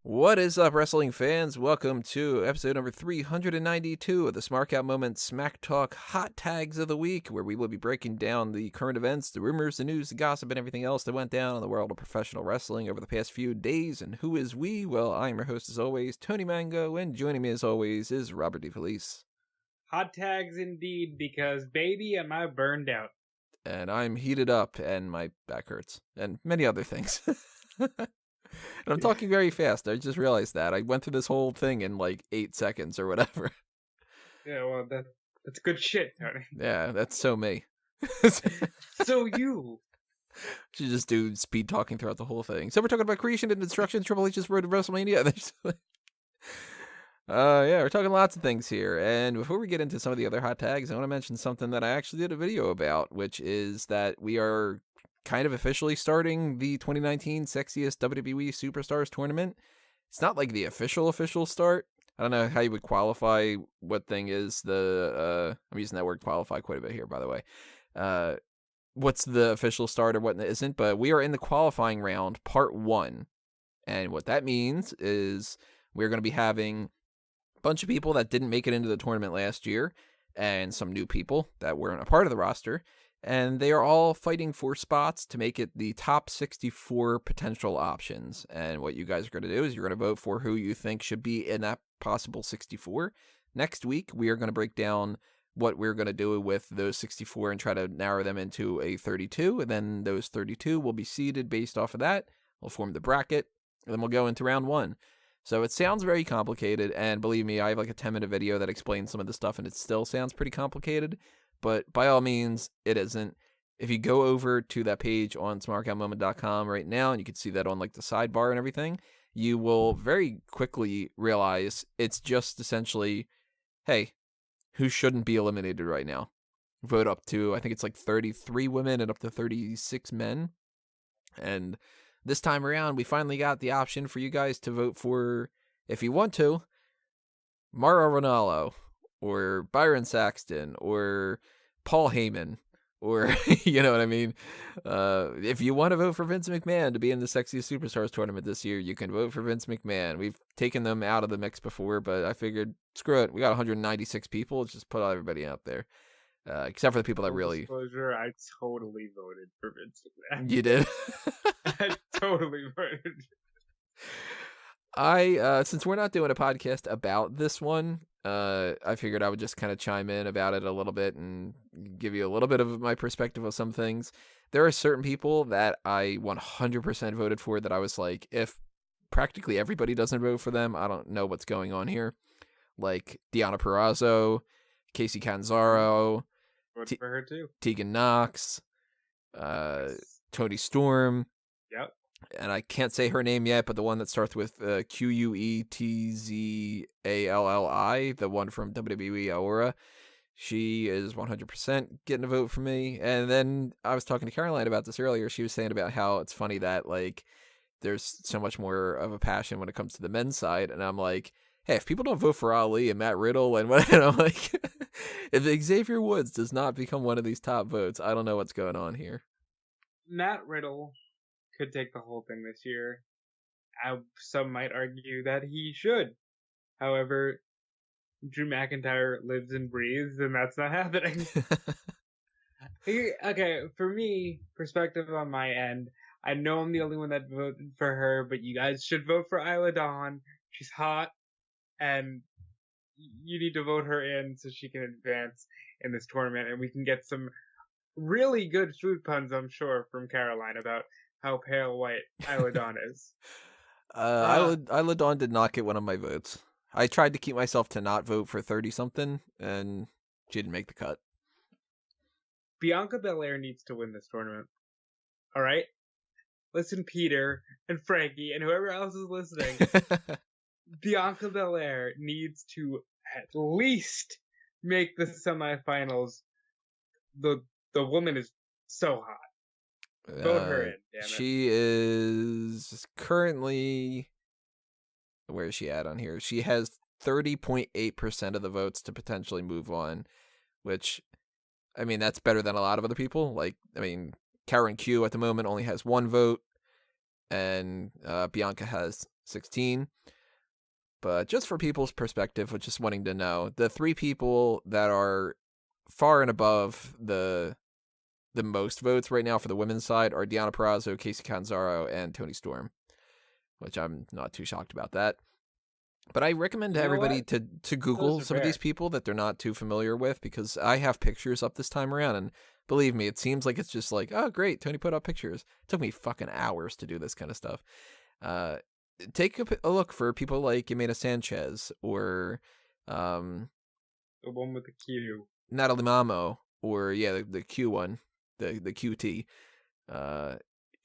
What is up, wrestling fans? Welcome to episode number 392 of the Smark Out Moment Smack Talk Hot Tags of the Week, where we will be breaking down the current events, the rumors, the news, the gossip, and everything else that went down in the world of professional wrestling over the past few days. And who is we? Well, I'm your host as always, Tony Mango, and joining me as always is Robert DeFelice. Hot tags indeed, because baby, am I burned out. And I'm heated up, and my back hurts, and many other things. And I'm talking very fast. I just realized that. I went through this whole thing in like 8 seconds or whatever. Yeah, well, that's good shit, Tony. Yeah, that's so me. So you. Should just do speed talking throughout the whole thing. So we're talking about creation and destruction, Triple H's road to WrestleMania. Yeah, we're talking lots of things here. And before we get into some of the other hot tags, I want to mention something that I actually did a video about, which is that we are kind of officially starting the 2019 Sexiest WWE Superstars Tournament. It's not like the official start. I don't know how you would qualify what thing is the, I'm using that word qualify quite a bit here, by the way. What's the official start or what isn't, but we are in the qualifying round, part 1. And what that means is we're going to be having a bunch of people that didn't make it into the tournament last year and some new people that weren't a part of the roster. And they are all fighting for spots to make it the top 64 potential options. And what you guys are going to do is you're going to vote for who you think should be in that possible 64. Next week, we are going to break down what we're going to do with those 64 and try to narrow them into a 32. And then those 32 will be seeded based off of that. We'll form the bracket, and then we'll go into round 1. So it sounds very complicated, and believe me, I have like a 10-minute video that explains some of the stuff, and it still sounds pretty complicated. But by all means, it isn't. If you go over to that page on smarkoutmoment.com right now, and you can see that on like the sidebar and everything, you will very quickly realize it's just essentially, hey, who shouldn't be eliminated right now? Vote up to, I think it's like 33 women and up to 36 men. And this time around, we finally got the option for you guys to vote for, if you want to, Mauro Ranallo, or Byron Saxton, or Paul Heyman, or, you know what I mean? If you want to vote for Vince McMahon to be in the Sexiest Superstars tournament this year, you can vote for Vince McMahon. We've taken them out of the mix before, but I figured, screw it. We got 196 people. Let's just put everybody out there. Except for the people that really... Disclosure, I totally voted for Vince McMahon. You did? I totally voted. Since we're not doing a podcast about this one, I figured I would just kind of chime in about it a little bit and give you a little bit of my perspective of some things. There are certain people that I 100% voted for that I was like, if practically everybody doesn't vote for them, I don't know what's going on here. Like Deonna Purrazzo, Casey Catanzaro, Voted for her too. Tegan Knox, Toni Storm. Yep. And I can't say her name yet, but the one that starts with Quetzalli, the one from WWE Aura, she is 100% getting a vote for me. And then I was talking to Caroline about this earlier. She was saying about how it's funny that like there's so much more of a passion when it comes to the men's side. And I'm like, hey, if people don't vote for Ali and Matt Riddle and what, and I'm like, if Xavier Woods does not become one of these top votes, I don't know what's going on here. Matt Riddle could take the whole thing this year. Some might argue that he should. However, Drew McIntyre lives and breathes, and that's not happening. Okay, for me, perspective on my end, I know I'm the only one that voted for her, but you guys should vote for Isla Dawn. She's hot, and you need to vote her in so she can advance in this tournament, and we can get some really good food puns, I'm sure, from Caroline about how pale white Isla Dawn is. Isla Dawn did not get one of my votes. I tried to keep myself to not vote for 30-something, and she didn't make the cut. Bianca Belair needs to win this tournament. All right? Listen, Peter and Frankie and whoever else is listening. Bianca Belair needs to at least make the semifinals. The woman is so hot. Vote her in, damn it. She is currently... Where is she at on here? She has 30.8% of the votes to potentially move on, which, I mean, that's better than a lot of other people. Like, I mean, Karen Q at the moment only has 1 vote, and Bianca has 16. But just for people's perspective, with just wanting to know, the 3 people that are far and above the most votes right now for the women's side are Deonna Purrazzo, Casey Catanzaro, and Toni Storm, which I'm not too shocked about that. But I recommend to everybody to Google some of these people that they're not too familiar with, because I have pictures up this time around, and believe me, it seems like it's just like, oh, great, Tony put up pictures. It took me fucking hours to do this kind of stuff. Take a look for people like Yamena Sanchez or the one with the Q, Natalie Mamo, or the Q one, the QT.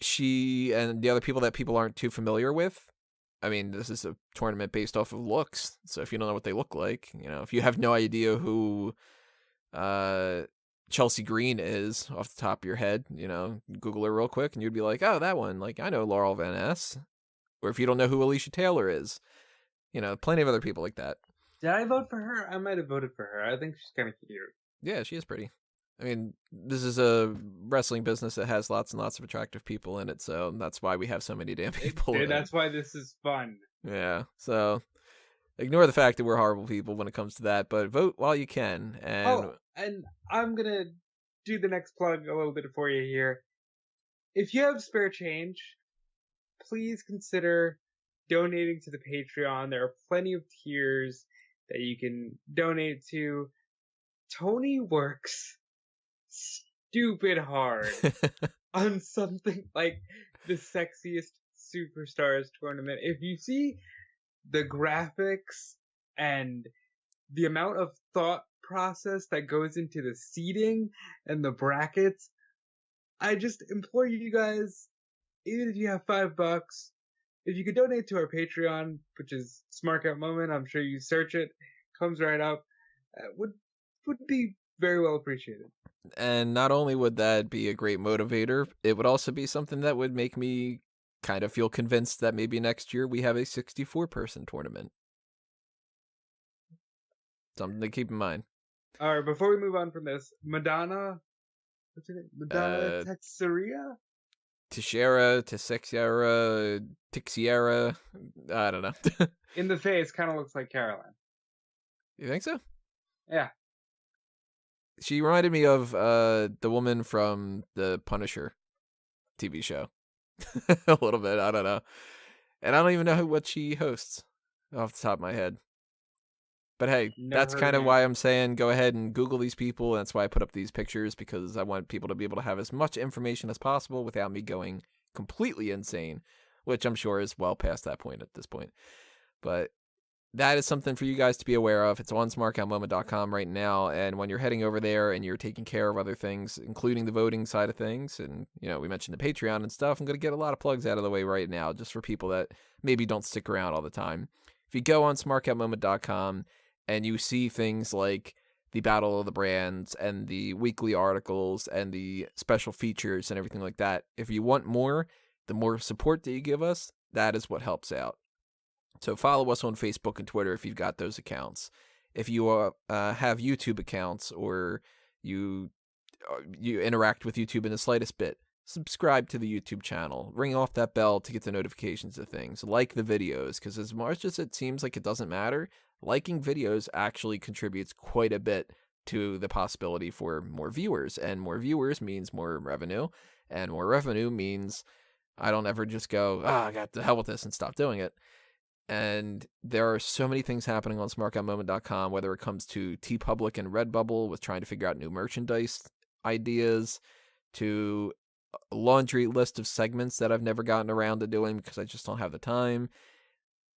She and the other people that people aren't too familiar with. I mean, this is a tournament based off of looks, so if you don't know what they look like, if you have no idea who Chelsea Green is off the top of your head, Google her real quick, and you'd be like, oh, that one. Like, I know Laurel Van Ness. Or if you don't know who Alicia Taylor is, plenty of other people like that. Did I vote for her? I might have voted for her. I think she's kind of cute. Yeah, she is pretty. I mean, this is a wrestling business that has lots and lots of attractive people in it, so that's why we have so many damn people. That's why this is fun. Yeah, so ignore the fact that we're horrible people when it comes to that, but vote while you can. And I'm gonna do the next plug a little bit for you here. If you have spare change, please consider donating to the Patreon. There are plenty of tiers that you can donate to. Tony works stupid hard on something like the Sexiest Superstars tournament. If you see the graphics and the amount of thought process that goes into the seating and the brackets, I just implore you guys, even if you have $5, if you could donate to our Patreon, which is Smark Out Moment, I'm sure you search it, comes right up, would be very well appreciated. And not only would that be a great motivator, it would also be something that would make me kind of feel convinced that maybe next year we have a 64-person tournament. Something to keep in mind. All right, before we move on from this, Madonna, what's her name? Madonna Teixeira? Tixiera, I don't know. In the face, kind of looks like Caroline. You think so? Yeah. She reminded me of the woman from the Punisher TV show. A little bit, I don't know. And I don't even know what she hosts off the top of my head. But hey, that's kind of why I'm saying go ahead and Google these people. And that's why I put up these pictures, because I want people to be able to have as much information as possible without me going completely insane, which I'm sure is well past that point at this point. But that is something for you guys to be aware of. It's on smarkoutmoment.com right now. And when you're heading over there and you're taking care of other things, including the voting side of things, and, we mentioned the Patreon and stuff, I'm going to get a lot of plugs out of the way right now, just for people that maybe don't stick around all the time. If you go on smarkoutmoment.com and you see things like the Battle of the Brands and the weekly articles and the special features and everything like that, if you want more, the more support that you give us, that is what helps out. So follow us on Facebook and Twitter if you've got those accounts. If you have YouTube accounts, or you interact with YouTube in the slightest bit, subscribe to the YouTube channel. Ring off that bell to get the notifications of things. Like the videos, because as much as it seems like it doesn't matter, liking videos actually contributes quite a bit to the possibility for more viewers. And more viewers means more revenue. And more revenue means I don't ever just go, I got the hell with this and stop doing it. And there are so many things happening on smarkoutmoment.com, whether it comes to TeePublic and Redbubble with trying to figure out new merchandise ideas, to a laundry list of segments that I've never gotten around to doing because I just don't have the time.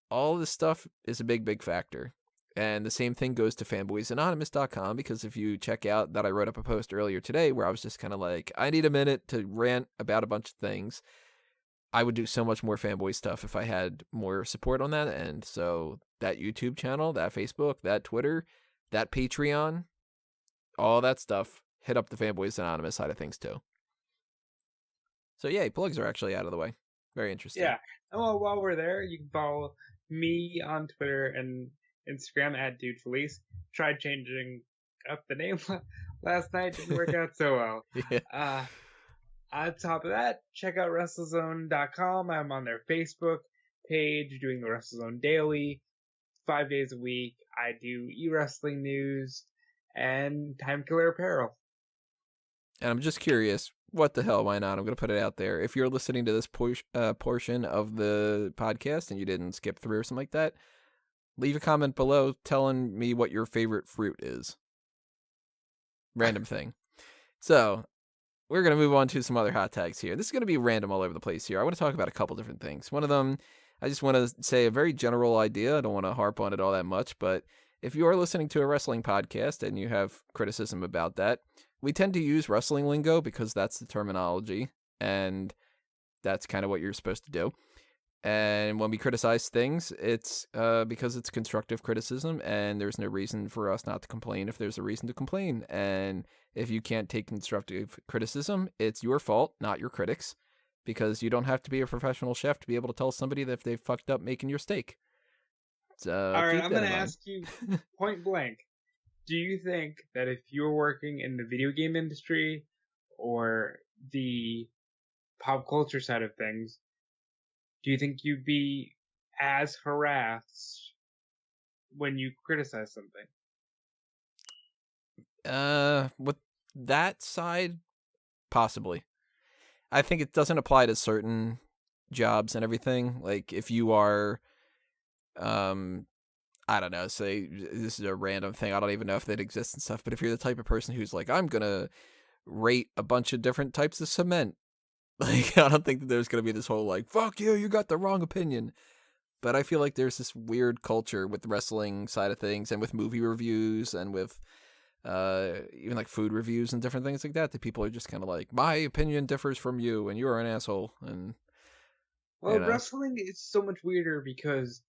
All this stuff is a big, big factor. And the same thing goes to fanboysanonymous.com, because if you check out that I wrote up a post earlier today where I was just kind of like, I need a minute to rant about a bunch of things. I would do so much more fanboy stuff if I had more support on that end. So that YouTube channel, that Facebook, that Twitter, that Patreon, all that stuff, hit up the Fanboys Anonymous side of things too. So yeah, plugs are actually out of the way. Very interesting. Yeah. Well, while we're there, you can follow me on Twitter and Instagram at DudeFelice. Tried changing up the name last night. Didn't work out so well. Yeah. On top of that, check out WrestleZone.com. I'm on their Facebook page doing the WrestleZone Daily 5 days a week. I do e-wrestling news and Time Killer Apparel. And I'm just curious, what the hell, why not? I'm going to put it out there. If you're listening to this portion of the podcast and you didn't skip through or something like that, leave a comment below telling me what your favorite fruit is. Random thing. So, we're going to move on to some other hot tags here. This is going to be random all over the place here. I want to talk about a couple different things. One of them, I just want to say a very general idea. I don't want to harp on it all that much, but if you are listening to a wrestling podcast and you have criticism about that, we tend to use wrestling lingo because that's the terminology, and that's kind of what you're supposed to do. And when we criticize things, it's because it's constructive criticism, and there's no reason for us not to complain if there's a reason to complain. And if you can't take constructive criticism, it's your fault, not your critics, because you don't have to be a professional chef to be able to tell somebody that if they fucked up making your steak. So all right, I'm going to ask you point blank. Do you think that if you were working in the video game industry or the pop culture side of things, do you think you'd be as harassed when you criticize something? With that side, possibly. I think it doesn't apply to certain jobs and everything. Like, if you are, I don't know, say, this is a random thing, I don't even know if that exists and stuff, but if you're the type of person who's like, I'm gonna rate a bunch of different types of cement, like, I don't think that there's gonna be this whole, like, fuck you got the wrong opinion. But I feel like there's this weird culture with the wrestling side of things and with movie reviews and with even like food reviews and different things like that people are just kind of like, my opinion differs from you and you're an asshole. And well, wrestling is so much weirder because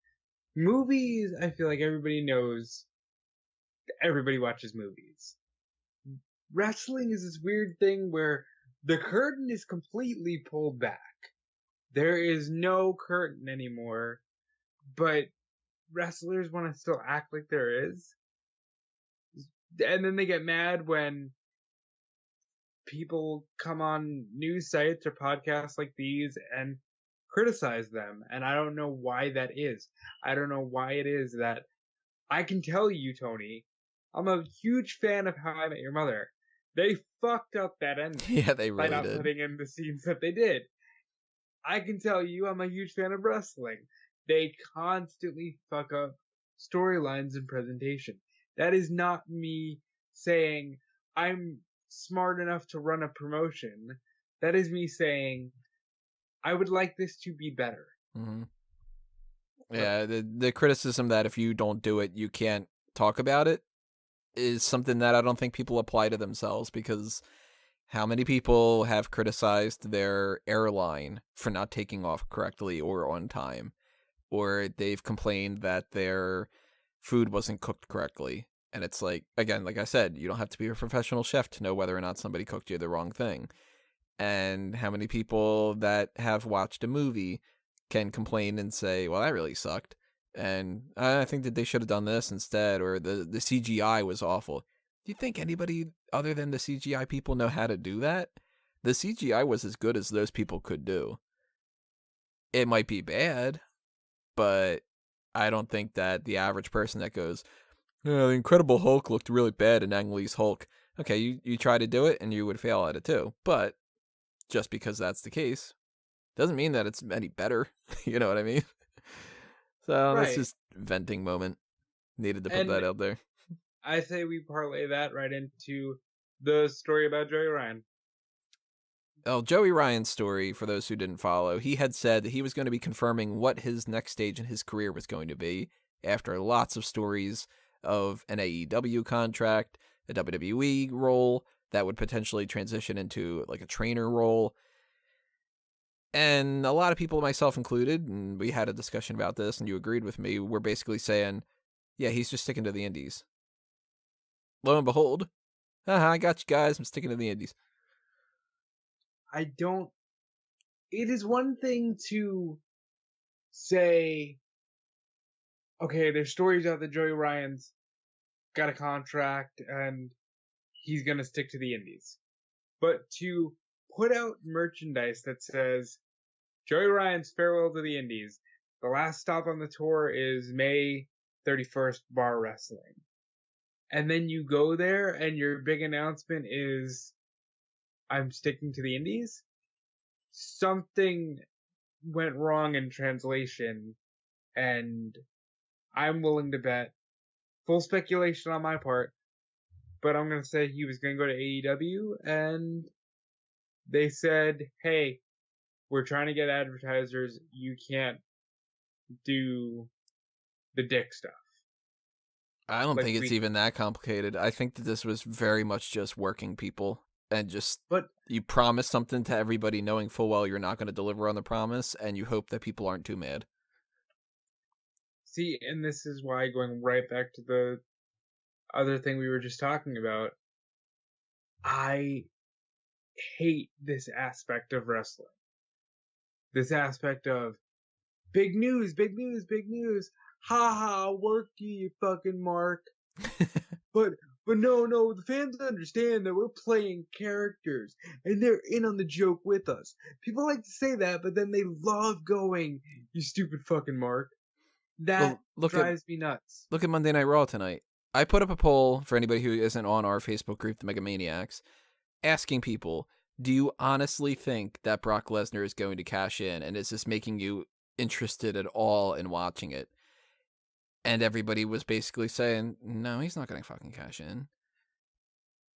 movies, I feel like everybody knows, everybody watches movies. Wrestling is this weird thing where the curtain is completely pulled back. There is no curtain anymore, but wrestlers want to still act like there is. And then they get mad when people come on news sites or podcasts like these and criticize them. And I don't know why that is. I don't know why it is that I can tell you, Tony, I'm a huge fan of How I Met Your Mother. They fucked up that ending. Yeah, they really by not did. putting in the scenes that they did. I can tell you I'm a huge fan of wrestling. They constantly fuck up storylines and presentation. That is not me saying I'm smart enough to run a promotion. That is me saying I would like this to be better. Mm-hmm. Yeah, the criticism that if you don't do it, you can't talk about it is something that I don't think people apply to themselves, because how many people have criticized their airline for not taking off correctly or on time, or they've complained that their food wasn't cooked correctly? And it's like, again, like I said, you don't have to be a professional chef to know whether or not somebody cooked you the wrong thing. And how many people that have watched a movie can complain and say, well, that really sucked, and I think that they should have done this instead, or the CGI was awful. Do you think anybody other than the CGI people know how to do that? The CGI was as good as those people could do. It might be bad, but I don't think that the average person that goes, the Incredible Hulk looked really bad in Ang Lee's Hulk. Okay, you try to do it and you would fail at it too. But just because that's the case doesn't mean that it's any better. You know what I mean? So right. That's just venting moment. Needed to put that out there. I say we parlay that right into the story about Joey Ryan. Oh, Joey Ryan's story, for those who didn't follow, he had said that he was going to be confirming what his next stage in his career was going to be after lots of stories of an AEW contract, a WWE role that would potentially transition into like a trainer role. And a lot of people, myself included, and we had a discussion about this and you agreed with me, we're basically saying, yeah, he's just sticking to the indies. Lo and behold, I got you guys, I'm sticking to the indies. It is one thing to say, okay, there's stories out that Joey Ryan's got a contract and he's going to stick to the indies. But to put out merchandise that says Joey Ryan's farewell to the indies, the last stop on the tour is May 31st, bar wrestling. And then you go there and your big announcement is, I'm sticking to the indies? Something went wrong in translation, and I'm willing to bet, full speculation on my part, but I'm going to say he was going to go to AEW, and they said, hey, we're trying to get advertisers, you can't do the dick stuff. I don't think it's even that complicated. I think that this was very much just working people and just you promise something to everybody knowing full well you're not going to deliver on the promise, and you hope that people aren't too mad. See, and this is why, going right back to the other thing we were just talking about, I hate this aspect of wrestling. This aspect of big news, big news, big news. Ha ha, work you fucking Mark. But no, the fans understand that we're playing characters and they're in on the joke with us. People like to say that, but then they love going, you stupid fucking Mark. That drives me nuts. Look at Monday Night Raw tonight. I put up a poll for anybody who isn't on our Facebook group, the Megamaniacs, asking people, do you honestly think that Brock Lesnar is going to cash in? And is this making you interested at all in watching it? And everybody was basically saying, no, he's not going to fucking cash in.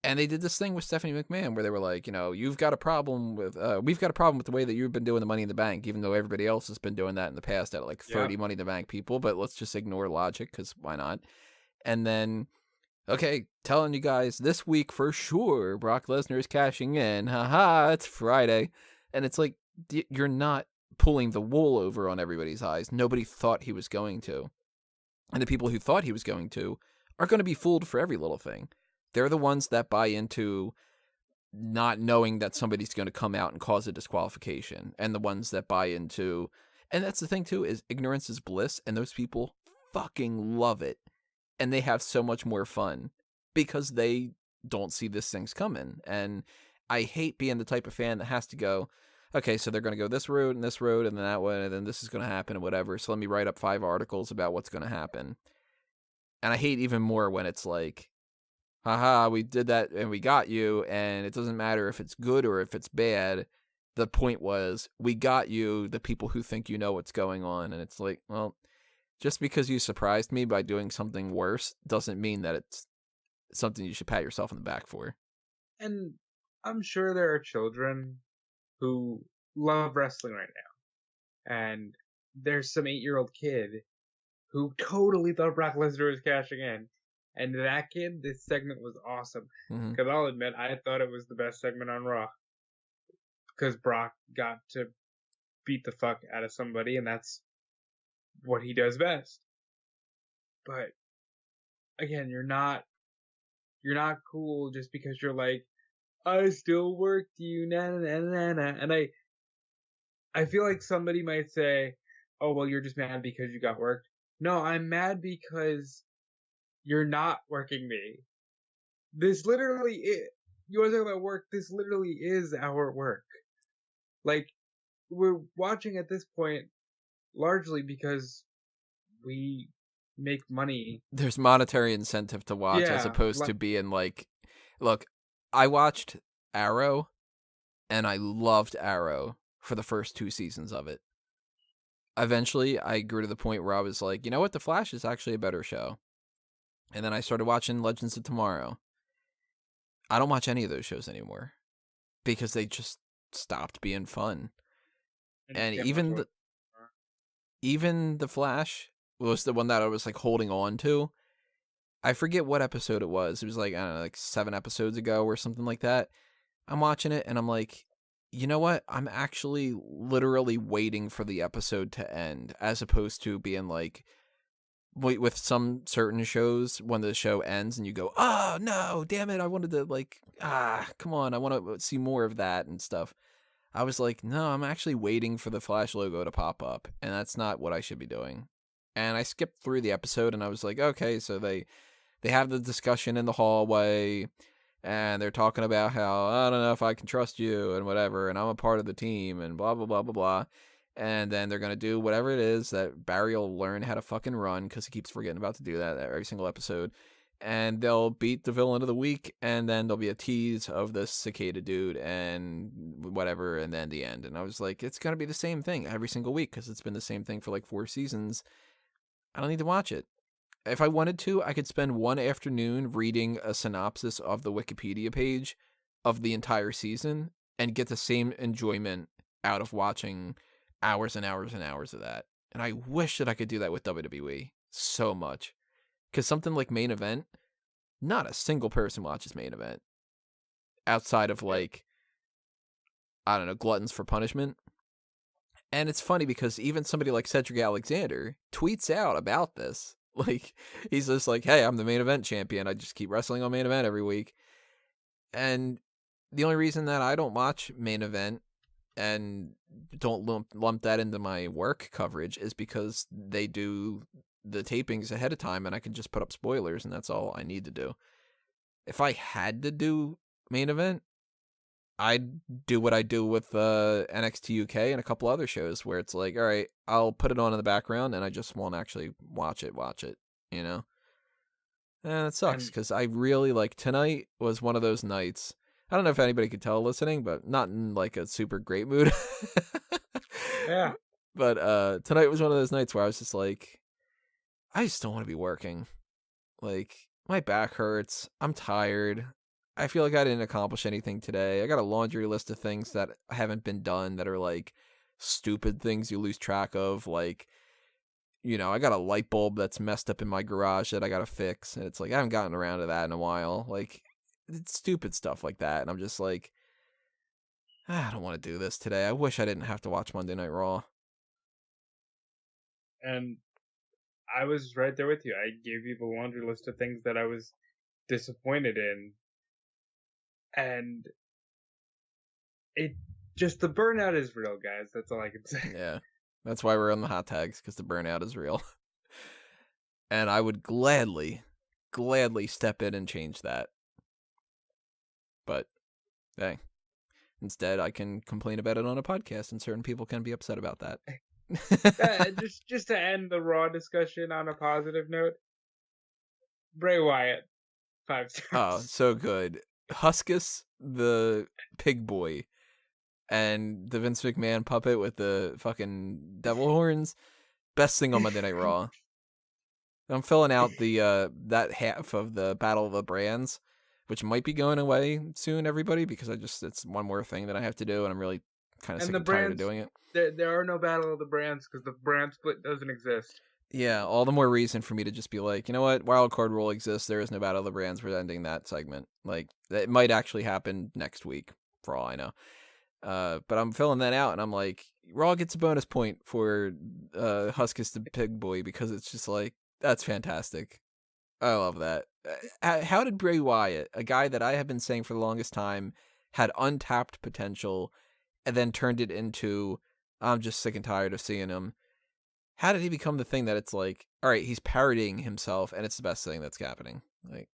And they did this thing with Stephanie McMahon where they were like, you've got a problem with, we've got a problem with the way that you've been doing the Money in the Bank, even though everybody else has been doing that in the past at like 30 Money in the Bank people, but let's just ignore logic because why not? And then, okay, telling you guys this week for sure, Brock Lesnar is cashing in. Haha, it's Friday. And it's like, you're not pulling the wool over on everybody's eyes. Nobody thought he was going to. And the people who thought he was going to are going to be fooled for every little thing. They're the ones that buy into not knowing that somebody's going to come out and cause a disqualification. And the ones that buy into, and that's the thing too, is ignorance is bliss. And those people fucking love it. And they have so much more fun because they don't see this thing's coming. And I hate being the type of fan that has to go, okay, so they're going to go this road and then that one, and then this is going to happen and whatever. So let me write up 5 articles about what's going to happen. And I hate even more when it's like, haha, we did that and we got you, and it doesn't matter if it's good or if it's bad. The point was, we got you, the people who think you know what's going on. And it's like, well, just because you surprised me by doing something worse doesn't mean that it's something you should pat yourself on the back for. And I'm sure there are children who love wrestling right now. And there's some 8-year-old kid who totally thought Brock Lesnar was cashing in. And that kid, this segment was awesome. Because I'll admit, I thought it was the best segment on Raw. Because Brock got to beat the fuck out of somebody, and that's what he does best. But again, you're not cool just because you're like, I still worked you, na na na na. And I feel like somebody might say, oh well, you're just mad because you got worked. No, I'm mad because you're not working me. This literally is, you want to talk about work, this literally is our work. Like, we're watching at this point largely because we make money. There's monetary incentive to watch as opposed to being like, look, I watched Arrow and I loved Arrow for the first 2 seasons of it. Eventually, I grew to the point where I was like, you know what? The Flash is actually a better show. And then I started watching Legends of Tomorrow. I don't watch any of those shows anymore because they just stopped being fun. And even the Flash was the one that I was like holding on to. I forget what episode it was. It was like, I don't know, like 7 episodes ago or something like that. I'm watching it and I'm like, you know what? I'm actually literally waiting for the episode to end, as opposed to being like, wait, with some certain shows, when the show ends and you go, oh no, damn it, I wanted to like, come on, I want to see more of that and stuff. I was like, no, I'm actually waiting for the Flash logo to pop up, and that's not what I should be doing. And I skipped through the episode and I was like, okay, so they have the discussion in the hallway and they're talking about how, I don't know if I can trust you and whatever, and I'm a part of the team and blah, blah, blah, blah, blah. And then they're going to do whatever it is that Barry will learn how to fucking run, because he keeps forgetting about to do that every single episode. And they'll beat the villain of the week, and then there'll be a tease of the cicada dude and whatever, and then the end. And I was like, it's going to be the same thing every single week, because it's been the same thing for like 4 seasons. I don't need to watch it. If I wanted to, I could spend one afternoon reading a synopsis of the Wikipedia page of the entire season and get the same enjoyment out of watching hours and hours and hours of that. And I wish that I could do that with WWE so much. Because something like Main Event, not a single person watches Main Event outside of like, I don't know, gluttons for punishment. And it's funny because even somebody like Cedric Alexander tweets out about this. Like, he's just like, hey, I'm the Main Event champion. I just keep wrestling on Main Event every week. And the only reason that I don't watch Main Event and don't lump that into my work coverage is because they do the tapings ahead of time and I can just put up spoilers, and that's all I need to do. If I had to do Main Event, I'd do what I do with NXT UK and a couple other shows where it's like, all right, I'll put it on in the background and I just won't actually watch it, you know? And it sucks because I really like, tonight was one of those nights. I don't know if anybody could tell listening, but not in like a super great mood. Yeah. But tonight was one of those nights where I was just like, I just don't want to be working. Like, my back hurts. I'm tired. I feel like I didn't accomplish anything today. I got a laundry list of things that haven't been done that are like stupid things you lose track of. Like, you know, I got a light bulb that's messed up in my garage that I got to fix. And it's like, I haven't gotten around to that in a while. Like, it's stupid stuff like that. And I'm just like, I don't want to do this today. I wish I didn't have to watch Monday Night Raw. And I was right there with you. I gave you the laundry list of things that I was disappointed in. And it just, the burnout is real, guys. That's all I can say. Yeah. That's why we're on the hot tags, because the burnout is real. And I would gladly step in and change that. But, hey, instead I can complain about it on a podcast, and certain people can be upset about that. Just to end the Raw discussion on a positive note, Bray Wyatt, 5 stars. Oh, so good. Huskus, the pig boy, and the Vince McMahon puppet with the fucking devil horns. Best thing on Monday Night Raw. I'm filling out the that half of the Battle of the Brands, which might be going away soon, everybody, because it's one more thing that I have to do, and I'm really kind of sick and tired of doing it. There are no Battle of the Brands because the brand split doesn't exist. Yeah, all the more reason for me to just be like, you know what, Wild Card Rule exists, there is no Battle of the Brands, we're ending that segment. Like, it might actually happen next week, for all I know. But I'm filling that out, and I'm like, Raw gets a bonus point for Huskus the Pig Boy, because it's just like, that's fantastic. I love that. How did Bray Wyatt, a guy that I have been saying for the longest time, had untapped potential, and then turned it into, I'm just sick and tired of seeing him. How did he become the thing that it's like, all right, he's parodying himself, and it's the best thing that's happening? Like,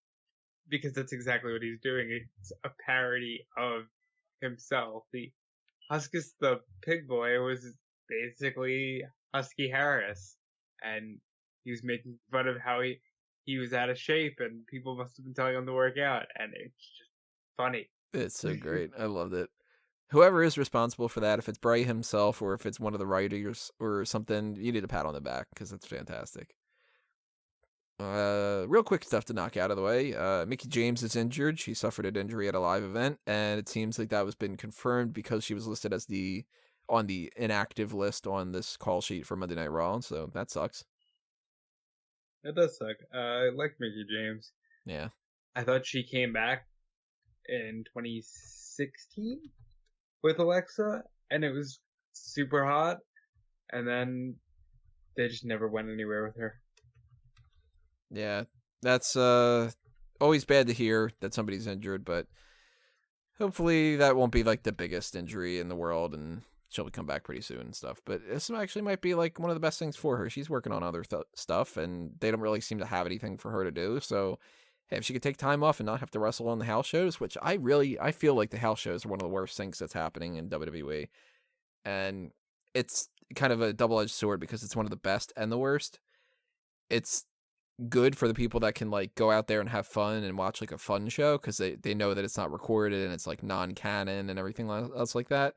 because that's exactly what he's doing. It's a parody of himself. The Huskus the Pig Boy was basically Husky Harris, and he was making fun of how he was out of shape, and people must have been telling him to work out, and it's just funny. It's so great. I loved it. Whoever is responsible for that, if it's Bray himself or if it's one of the writers or something, you need a pat on the back, because it's fantastic. Real quick stuff to knock out of the way. Mickie James is injured. She suffered an injury at a live event, and it seems like that was been confirmed because she was listed as on the inactive list on this call sheet for Monday Night Raw, so that sucks. That does suck. I like Mickie James. Yeah. I thought she came back in 2016 with Alexa, and it was super hot, and then they just never went anywhere with her. Yeah, that's always bad to hear that somebody's injured, but hopefully that won't be like the biggest injury in the world, and she'll come back pretty soon and stuff. But this actually might be like one of the best things for her. She's working on other stuff, and they don't really seem to have anything for her to do, so hey, if she could take time off and not have to wrestle on the house shows, which I feel like the house shows are one of the worst things that's happening in WWE. And it's kind of a double-edged sword because it's one of the best and the worst. It's good for the people that can like go out there and have fun and watch like a fun show because they know that it's not recorded and it's like non-canon and everything else like that.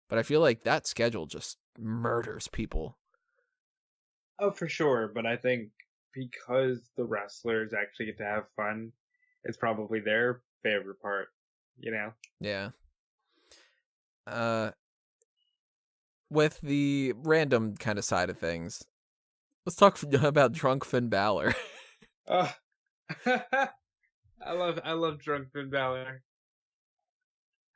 But I feel like that schedule just murders people. Oh, for sure. But I think because the wrestlers actually get to have fun, it's probably their favorite part, you know? Yeah. With the random kind of side of things, let's talk about drunk Finn Balor. Oh, I love drunk Finn Balor.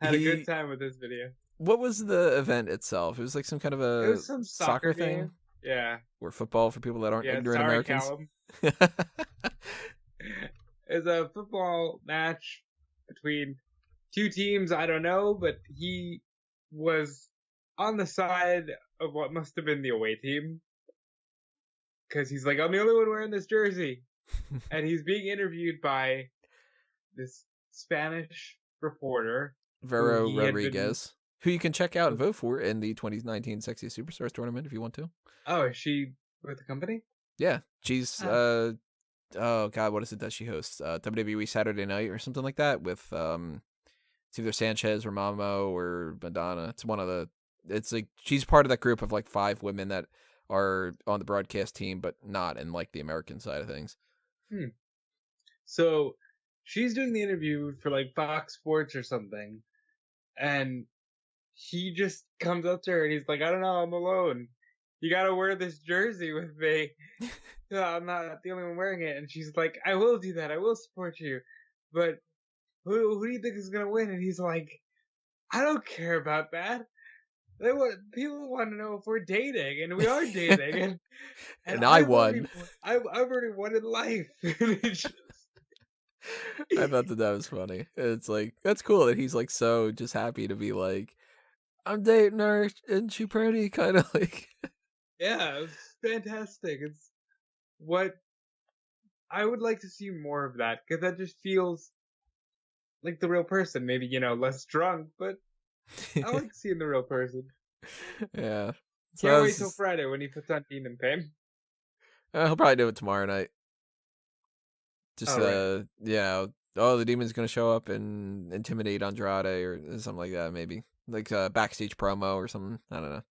Had a good time with this video. What was the event itself? It was like some kind of It a was some soccer thing? game. Yeah. Or football for people that aren't ignorant sorry, Americans? Callum. It's a football match between two teams. I don't know, but he was on the side of what must have been the away team. Because he's like, I'm the only one wearing this jersey. And he's being interviewed by this Spanish reporter. Vero Rodriguez, who you can check out and vote for in the 2019 Sexiest Superstars tournament if you want to. Oh, is she with the company? Yeah, she's oh god, what is it that she hosts? WWE Saturday Night or something like that with it's either Sanchez or Mamo or Madonna. It's one of the. It's like she's part of that group of like 5 women that are on the broadcast team, but not in like the American side of things. So she's doing the interview for like Fox Sports or something, and he just comes up to her and he's like, I don't know, I'm alone. You gotta wear this jersey with me. I'm not the only one wearing it. And she's like, I will do that. I will support you. But who do you think is gonna win? And he's like, I don't care about that. People want to know if we're dating, and we are dating. And I won. I've already won in life. I thought that was funny. It's like, that's cool that he's like so just happy to be like, I'm dating her and she pretty, kind of like. Yeah, it's fantastic. It's what I would like to see more of that, because that just feels like the real person. Maybe, less drunk, but I like seeing the real person. Yeah. Can't wait till Friday when he puts on Dean and Payne. He'll probably do it tomorrow night. Just, right. the demon's going to show up and intimidate Andrade or something like that, maybe. Like a backstage promo or something. I don't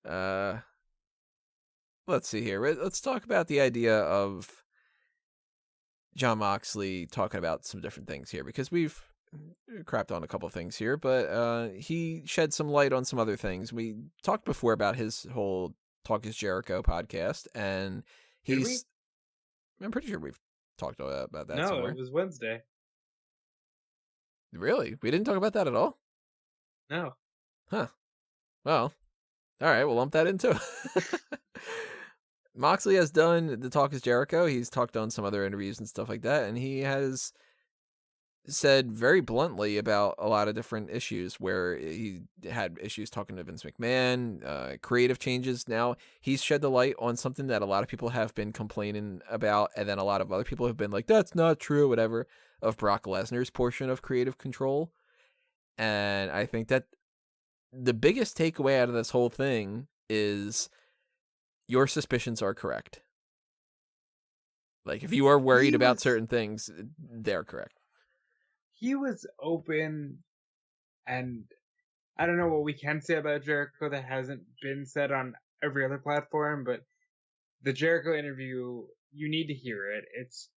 know. Let's see here. Let's talk about the idea of Jon Moxley talking about some different things here, because we've crapped on a couple things here, but he shed some light on some other things. We talked before about his whole Talk is Jericho podcast, and I'm pretty sure we've talked about that somewhere. No, it was Wednesday. Really? We didn't talk about that at all? No. Huh. Well, all right, we'll lump that in too. Moxley has done the Talk is Jericho. He's talked on some other interviews and stuff like that, and he has said very bluntly about a lot of different issues where he had issues talking to Vince McMahon, creative changes. Now he's shed the light on something that a lot of people have been complaining about, and then a lot of other people have been like, that's not true, whatever, of Brock Lesnar's portion of creative control. And I think that the biggest takeaway out of this whole thing is your suspicions are correct. Like, if you are worried about certain things, they're correct. He was open, and I don't know what we can say about Jericho that hasn't been said on every other platform, but the Jericho interview, you need to hear it. It's,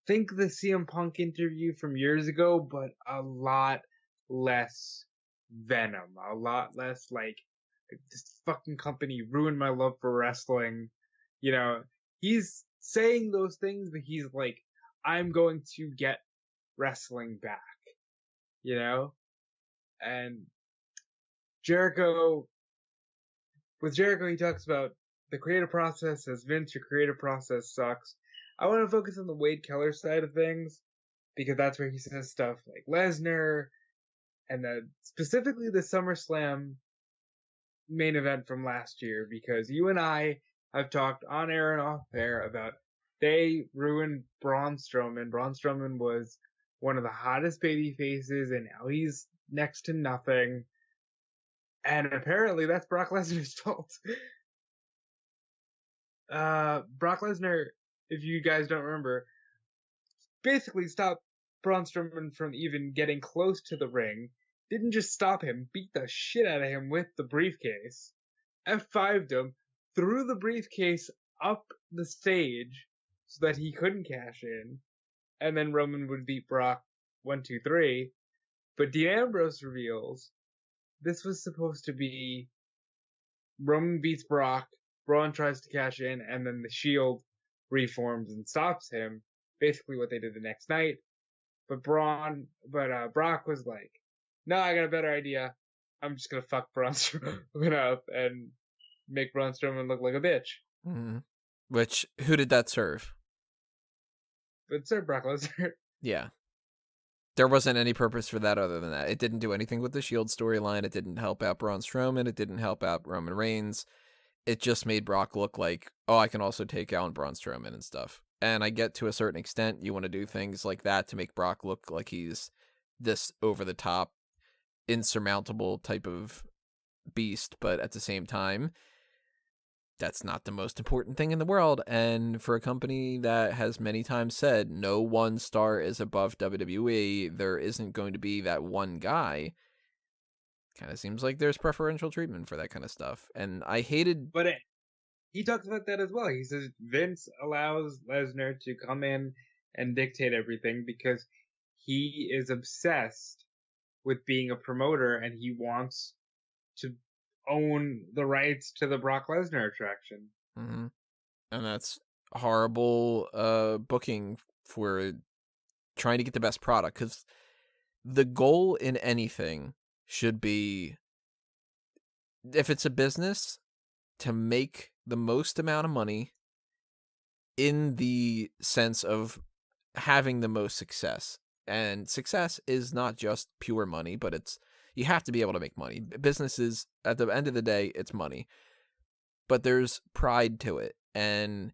think the CM Punk interview from years ago, but a lot less venom, a lot less like, this fucking company ruined my love for wrestling. He's saying those things, but he's like, I'm going to get wrestling back, and with Jericho, he talks about the creative process as Vince, your creative process sucks. I want to focus on the Wade Keller side of things, because that's where he says stuff like Lesnar, and specifically the SummerSlam main event from last year, because you and I have talked on air and off air about they ruined Braun Strowman. Braun Strowman was one of the hottest baby faces, and now he's next to nothing. And apparently that's Brock Lesnar's fault. Brock Lesnar, if you guys don't remember, basically stopped Braun Strowman from even getting close to the ring. Didn't just stop him, beat the shit out of him with the briefcase. F5'd him, threw the briefcase up the stage so that he couldn't cash in, and then Roman would beat Brock 1, 2, 3. But Dean Ambrose reveals this was supposed to be Roman beats Brock, Braun tries to cash in, and then the Shield reforms and stops him. Basically what they did the next night. But Brock was like, no, I got a better idea. I'm just gonna fuck Braun Strowman up and make Braun Strowman look like a bitch. Mm-hmm. Which, who did that serve? But Sir Brock Lesnar. Yeah. There wasn't any purpose for that other than that. It didn't do anything with the Shield storyline. It didn't help out Braun Strowman. It didn't help out Roman Reigns. It just made Brock look like, oh, I can also take out Braun Strowman and stuff. And I get to a certain extent, you want to do things like that to make Brock look like he's this over-the-top, insurmountable type of beast, but at the same time, that's not the most important thing in the world. And for a company that has many times said no one star is above WWE, there isn't going to be that one guy. Kind of seems like there's preferential treatment for that kind of stuff. And I hated... But he talks about that as well. He says Vince allows Lesnar to come in and dictate everything because he is obsessed with being a promoter and he wants to own the rights to the Brock Lesnar attraction. Mm-hmm. And that's horrible booking for trying to get the best product, because the goal in anything should be, if it's a business, to make the most amount of money in the sense of having the most success. And success is not just pure money, but it's, you have to be able to make money. Businesses, at the end of the day, it's money. But there's pride to it. And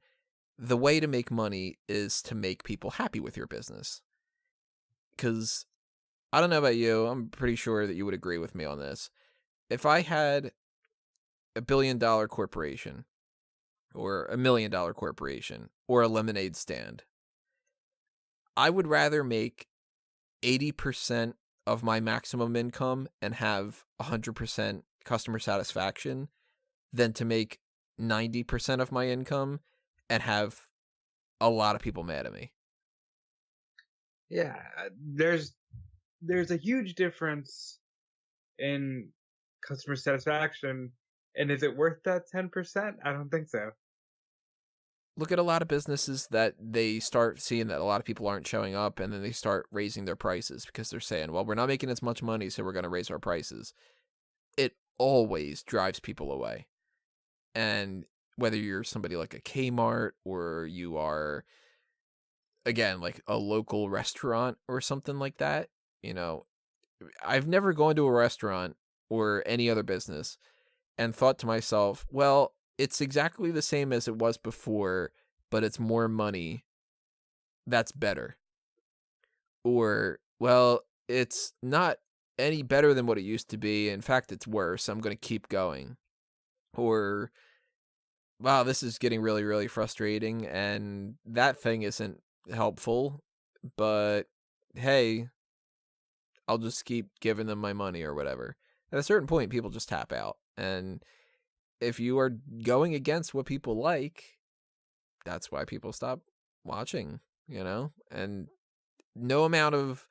the way to make money is to make people happy with your business. Because, I don't know about you, I'm pretty sure that you would agree with me on this. If I had $1 billion corporation, or $1 million corporation, or a lemonade stand, I would rather make 80% of my maximum income and have 100% customer satisfaction than to make 90% of my income and have a lot of people mad at me. Yeah, there's a huge difference in customer satisfaction, and is it worth that 10%? I don't think so. Look at a lot of businesses that they start seeing that a lot of people aren't showing up, and then they start raising their prices because they're saying, well, we're not making as much money, so we're going to raise our prices. It always drives people away. And whether you're somebody like a Kmart, or you are, again, like a local restaurant or something like that, you know, I've never gone to a restaurant or any other business and thought to myself, well, it's exactly the same as it was before, but it's more money. That's better. Or, well, it's not any better than what it used to be. In fact, it's worse. I'm going to keep going. Or, wow, this is getting really, really frustrating, and that thing isn't helpful, but hey, I'll just keep giving them my money or whatever. At a certain point, people just tap out. And if you are going against what people like, that's why people stop watching, you know? And no amount of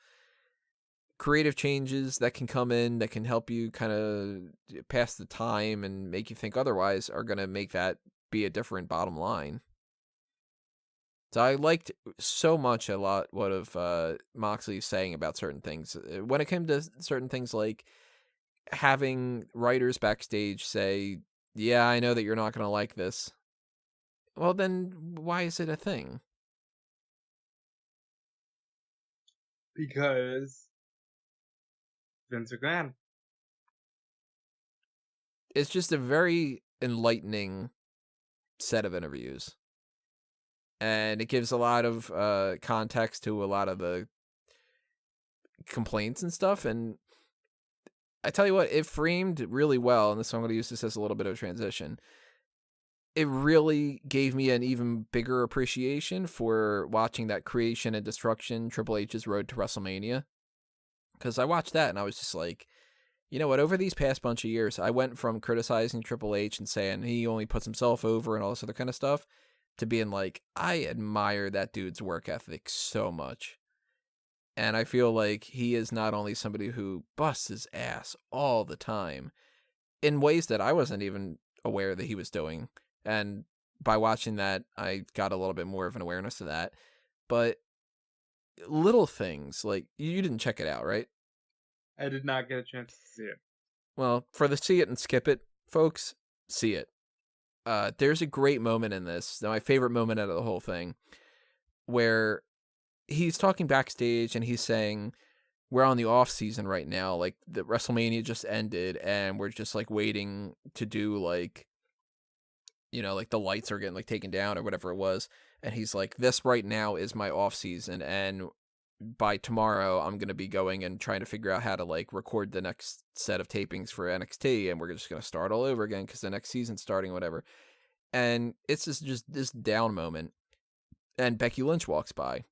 creative changes that can come in that can help you kind of pass the time and make you think otherwise are going to make that be a different bottom line. So I liked so much a lot what of Moxley saying about certain things. When it came to certain things like having writers backstage say, yeah, I know that you're not going to like this. Well, then why is it a thing? Because Vince McMahon. It's just a very enlightening set of interviews. And it gives a lot of context to a lot of the complaints and stuff. And I tell you what, it framed really well, and this I'm going to use this as a little bit of a transition. It really gave me an even bigger appreciation for watching that Creation and Destruction Triple H's Road to WrestleMania. Because I watched that and I was just like, you know what, over these past bunch of years, I went from criticizing Triple H and saying he only puts himself over and all this other kind of stuff to being like, I admire that dude's work ethic so much. And I feel like he is not only somebody who busts his ass all the time in ways that I wasn't even aware that he was doing. And by watching that, I got a little bit more of an awareness of that. But little things, like, you didn't check it out, right? I did not get a chance to see it. Well, for the see it and skip it, folks, see it. There's a great moment in this, my favorite moment out of the whole thing, where he's talking backstage and he's saying, we're on the off season right now. Like, the WrestleMania just ended and we're just like waiting to do like, you know, like the lights are getting like taken down or whatever it was. And he's like, this right now is my off season. And by tomorrow, I'm going to be going and trying to figure out how to like record the next set of tapings for NXT. And we're just going to start all over again because the next season's starting, whatever. And it's just this down moment. And Becky Lynch walks by.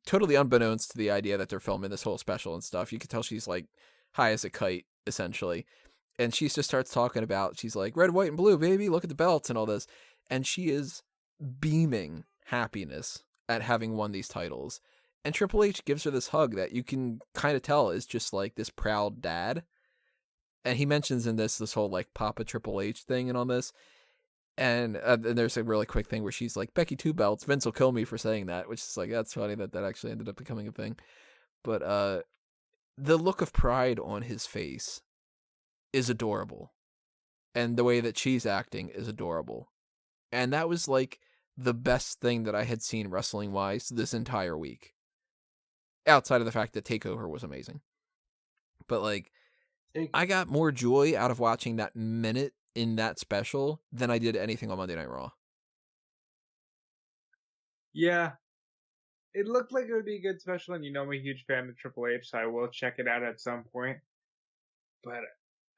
Totally unbeknownst to the idea that they're filming this whole special and stuff. You can tell she's like high as a kite, essentially. And she just starts talking about, she's like, red, white, and blue, baby, look at the belts and all this. And she is beaming happiness at having won these titles. And Triple H gives her this hug that you can kind of tell is just like this proud dad. And he mentions in this whole like Papa Triple H thing and all this. And there's a really quick thing where she's like, Becky 2 belts, Vince will kill me for saying that, which is like, that's funny that actually ended up becoming a thing. But the look of pride on his face is adorable. And the way that she's acting is adorable. And that was like the best thing that I had seen wrestling-wise this entire week. Outside of the fact that TakeOver was amazing. But like, I got more joy out of watching that minute in that special than I did anything on Monday Night Raw. Yeah. It looked like it would be a good special, and you know I'm a huge fan of Triple H, so I will check it out at some point. But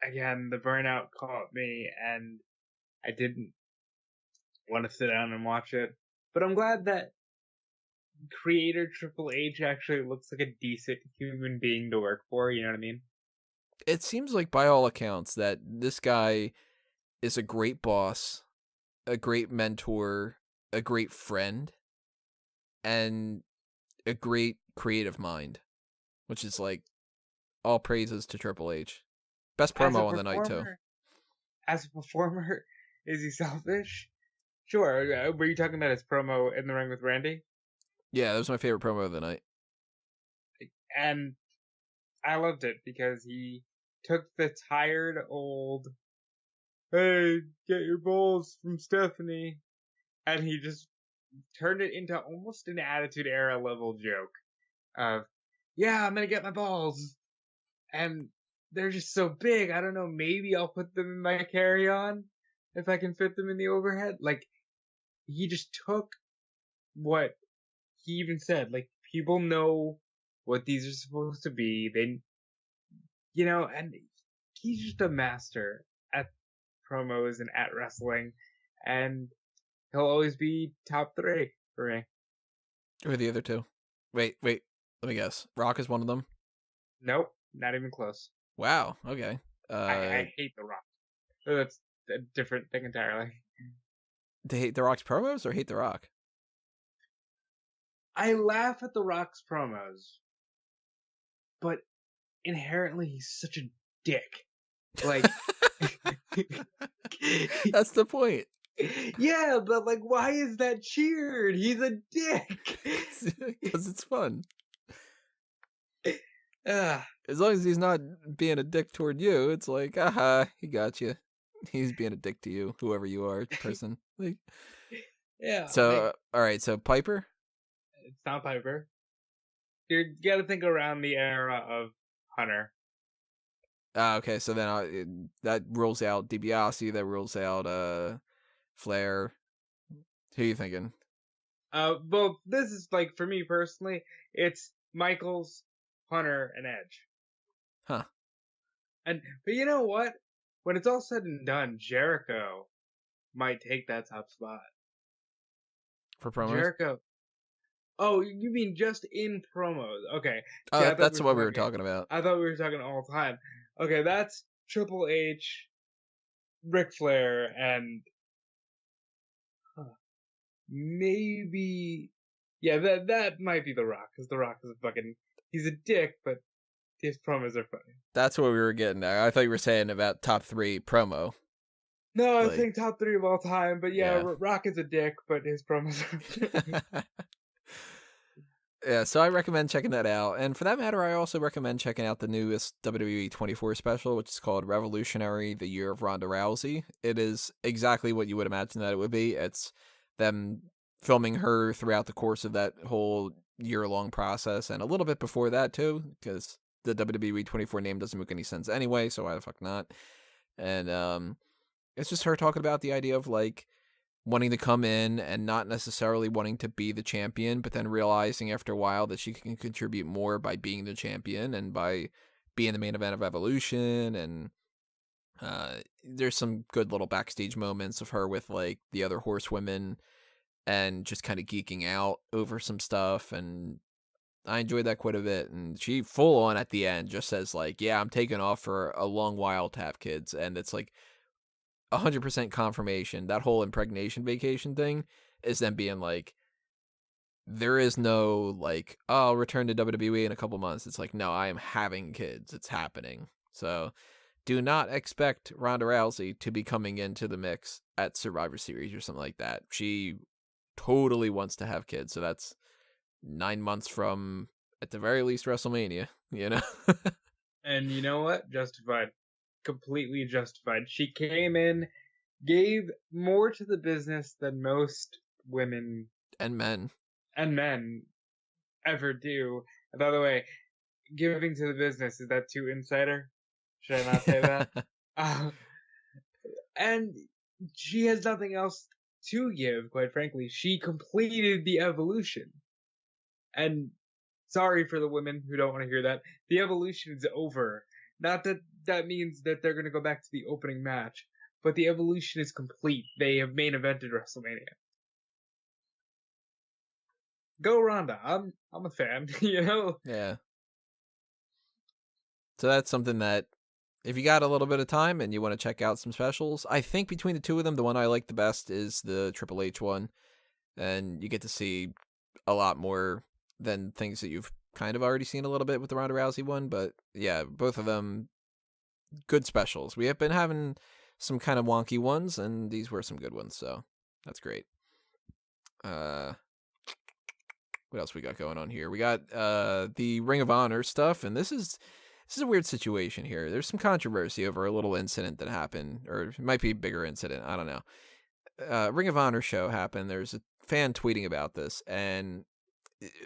again, the burnout caught me, and I didn't want to sit down and watch it. But I'm glad that creator Triple H actually looks like a decent human being to work for, you know what I mean? It seems like, by all accounts, that this guy is a great boss, a great mentor, a great friend, and a great creative mind, which is like all praises to Triple H. Best promo on the night, too. As a performer, is he selfish? Sure. Were you talking about his promo in the ring with Randy? Yeah, that was my favorite promo of the night. And I loved it because he took the tired old, hey, get your balls from Stephanie, and he just turned it into almost an Attitude Era level joke of, yeah, I'm gonna get my balls, and they're just so big, I don't know, maybe I'll put them in my carry-on if I can fit them in the overhead. Like, he just took what he even said, like, people know what these are supposed to be, they, you know, and he's just a master at promos and at wrestling, and he'll always be top 3 for me. Who are the other two? Wait, let me guess. Rock is one of them? Nope, not even close. Wow, okay. I hate The Rock. That's a different thing entirely. They hate The Rock's promos or hate The Rock? I laugh at The Rock's promos, but inherently he's such a dick. Like, that's the point. Yeah, but like, why is that cheered? He's a dick. Because it's fun. Ugh. As long as he's not being a dick toward you, it's like, aha, he got you. He's being a dick to you, whoever you are, person. Like, yeah. So, like, all right. So Piper. It's not Piper. You got to think around the era of Hunter. Okay. So then that rules out DiBiase. That rules out Flair. Who are you thinking? Well, this is like, for me personally, it's Michaels, Hunter, and Edge. Huh. But you know what? When it's all said and done, Jericho might take that top spot. For promos? Jericho. Oh, you mean just in promos? Okay. See, I thought That's what we were talking about. I thought we were talking all the time. Okay, that's Triple H, Ric Flair, and maybe that might be The Rock, because The Rock is he's a dick, but his promos are funny. That's what we were getting at. I thought you were saying about top 3 promo. No, I was saying top 3 of all time, but yeah. Rock is a dick, but his promos are Yeah, so I recommend checking that out. And for that matter, I also recommend checking out the newest WWE 24 special, which is called Revolutionary, the Year of Ronda Rousey. It is exactly what you would imagine that it would be. It's them filming her throughout the course of that whole year-long process, and a little bit before that, too, because the WWE 24 name doesn't make any sense anyway, so why the fuck not? And it's just her talking about the idea of, like, wanting to come in and not necessarily wanting to be the champion, but then realizing after a while that she can contribute more by being the champion and by being the main event of Evolution. And there's some good little backstage moments of her with, like, the other horsewomen and just kind of geeking out over some stuff. And I enjoyed that quite a bit. And she full on at the end just says, like, yeah, I'm taking off for a long while to have kids. And it's like 100% confirmation. That whole impregnation vacation thing is them being like, there is no, like, oh, I'll return to WWE in a couple months. It's like, no, I am having kids. It's happening. So do not expect Ronda Rousey to be coming into the mix at Survivor Series or something like that. She totally wants to have kids. So that's 9 months from, at the very least, WrestleMania, you know? And you know what? Justified. Completely justified. She came in, gave more to the business than most women and men ever do. And by the way, giving to the business, is that too insider? Should I not say that? And she has nothing else to give, quite frankly. She completed the evolution. And sorry for the women who don't want to hear that. The evolution is over. Not that that means that they're going to go back to the opening match, but the evolution is complete. They have main evented WrestleMania. Go Ronda. I'm a fan, you know? Yeah. So that's something that, if you got a little bit of time and you want to check out some specials, I think between the two of them, the one I like the best is the Triple H one. And you get to see a lot more than things that you've kind of already seen a little bit with the Ronda Rousey one. But yeah, both of them, good specials. We have been having some kind of wonky ones, and these were some good ones. So that's great. What else we got going on here? We got the Ring of Honor stuff, and this is a weird situation here. There's some controversy over a little incident that happened, or it might be a bigger incident. I don't know. Ring of Honor show happened. There's a fan tweeting about this, and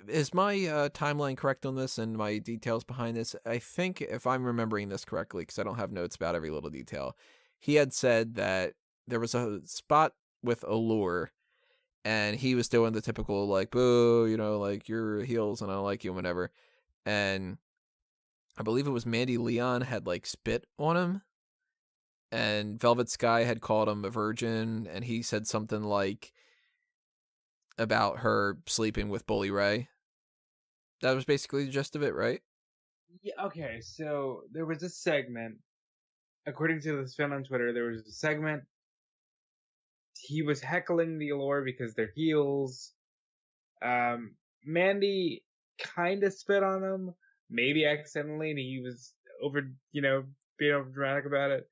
is my timeline correct on this and my details behind this? I think if I'm remembering this correctly, because I don't have notes about every little detail, he had said that there was a spot with Allure, and he was doing the typical, like, boo, you know, like, you're heels and I don't like you, whatever. And I believe it was Mandy Leon had, like, spit on him, and Velvet Sky had called him a virgin, and he said something like about her sleeping with Bully Ray. That was basically the gist of it, right? Yeah, okay, so there was a segment, according to this fan on Twitter, there was a segment, he was heckling the Allure because they're heels. Mandy kind of spit on him, maybe accidentally, and he was being over dramatic about it.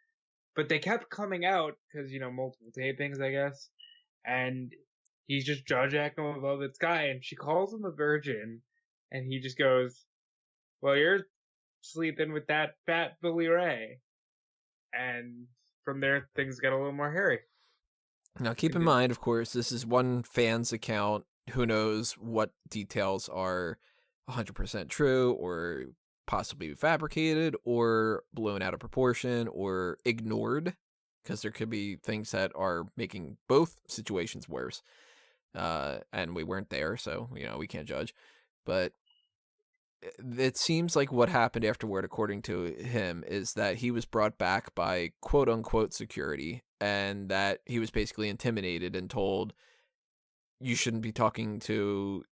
But they kept coming out because, multiple tapings, I guess. And he's just jaw-jacking with Velvet Sky, and she calls him a virgin, and he just goes, well, you're sleeping with that fat Billy Ray. And from there, things got a little more hairy. Now, keep in mind, of course, this is one fan's account. Who knows what details are 100% true or possibly fabricated or blown out of proportion or ignored, because there could be things that are making both situations worse. And we weren't there, so, we can't judge. But it seems like what happened afterward, according to him, is that he was brought back by quote unquote security, and that he was basically intimidated and told, you shouldn't be talking to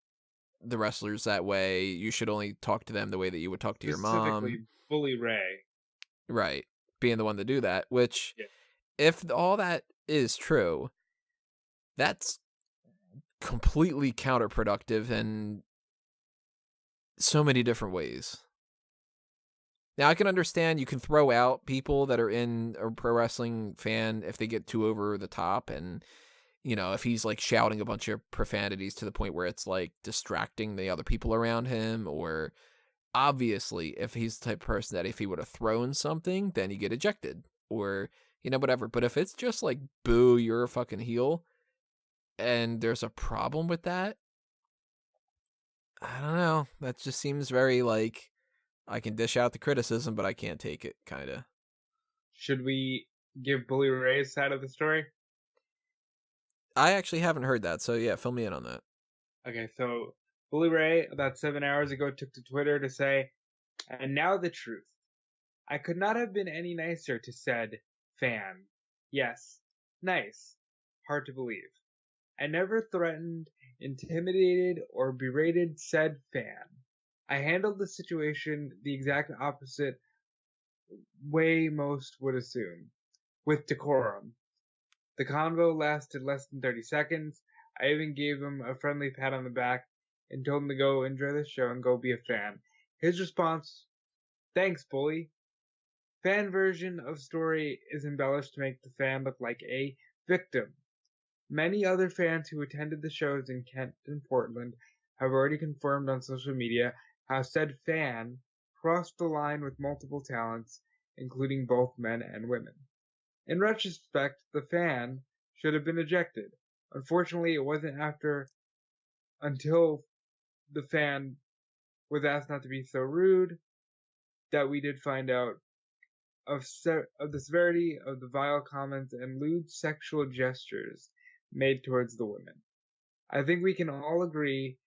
the wrestlers that way. You should only talk to them the way that you would talk to your mom. Specifically, Bully Ray. Right. Being the one to do that, which, Yeah. if all that is true, that's completely counterproductive in so many different ways. Now, I can understand you can throw out people that are in a pro wrestling fan if they get too over the top, and, you know, if he's like shouting a bunch of profanities to the point where it's like distracting the other people around him, or obviously if he's the type of person that if he would have thrown something, then you get ejected, or, you know, whatever. But if it's just like, boo, you're a fucking heel, and there's a problem with that, I don't know. That just seems very like, I can dish out the criticism, but I can't take it, kind of. Should we give Bully Ray's side of the story? I actually haven't heard that, so yeah, fill me in on that. Okay, so Bully Ray, about 7 hours ago, took to Twitter to say, and now the truth. I could not have been any nicer to said fan. Yes, nice. Hard to believe. I never threatened, intimidated, or berated said fan. I handled the situation the exact opposite way most would assume, with decorum. The convo lasted less than 30 seconds. I even gave him a friendly pat on the back and told him to go enjoy the show and go be a fan. His response, thanks, bully. Fan version of story is embellished to make the fan look like a victim. Many other fans who attended the shows in Kent and Portland have already confirmed on social media how said fan crossed the line with multiple talents, including both men and women. In retrospect, the fan should have been ejected. Unfortunately, it wasn't until the fan was asked not to be so rude that we did find out of the severity of the vile comments and lewd sexual gestures made towards the women. I think we can all agree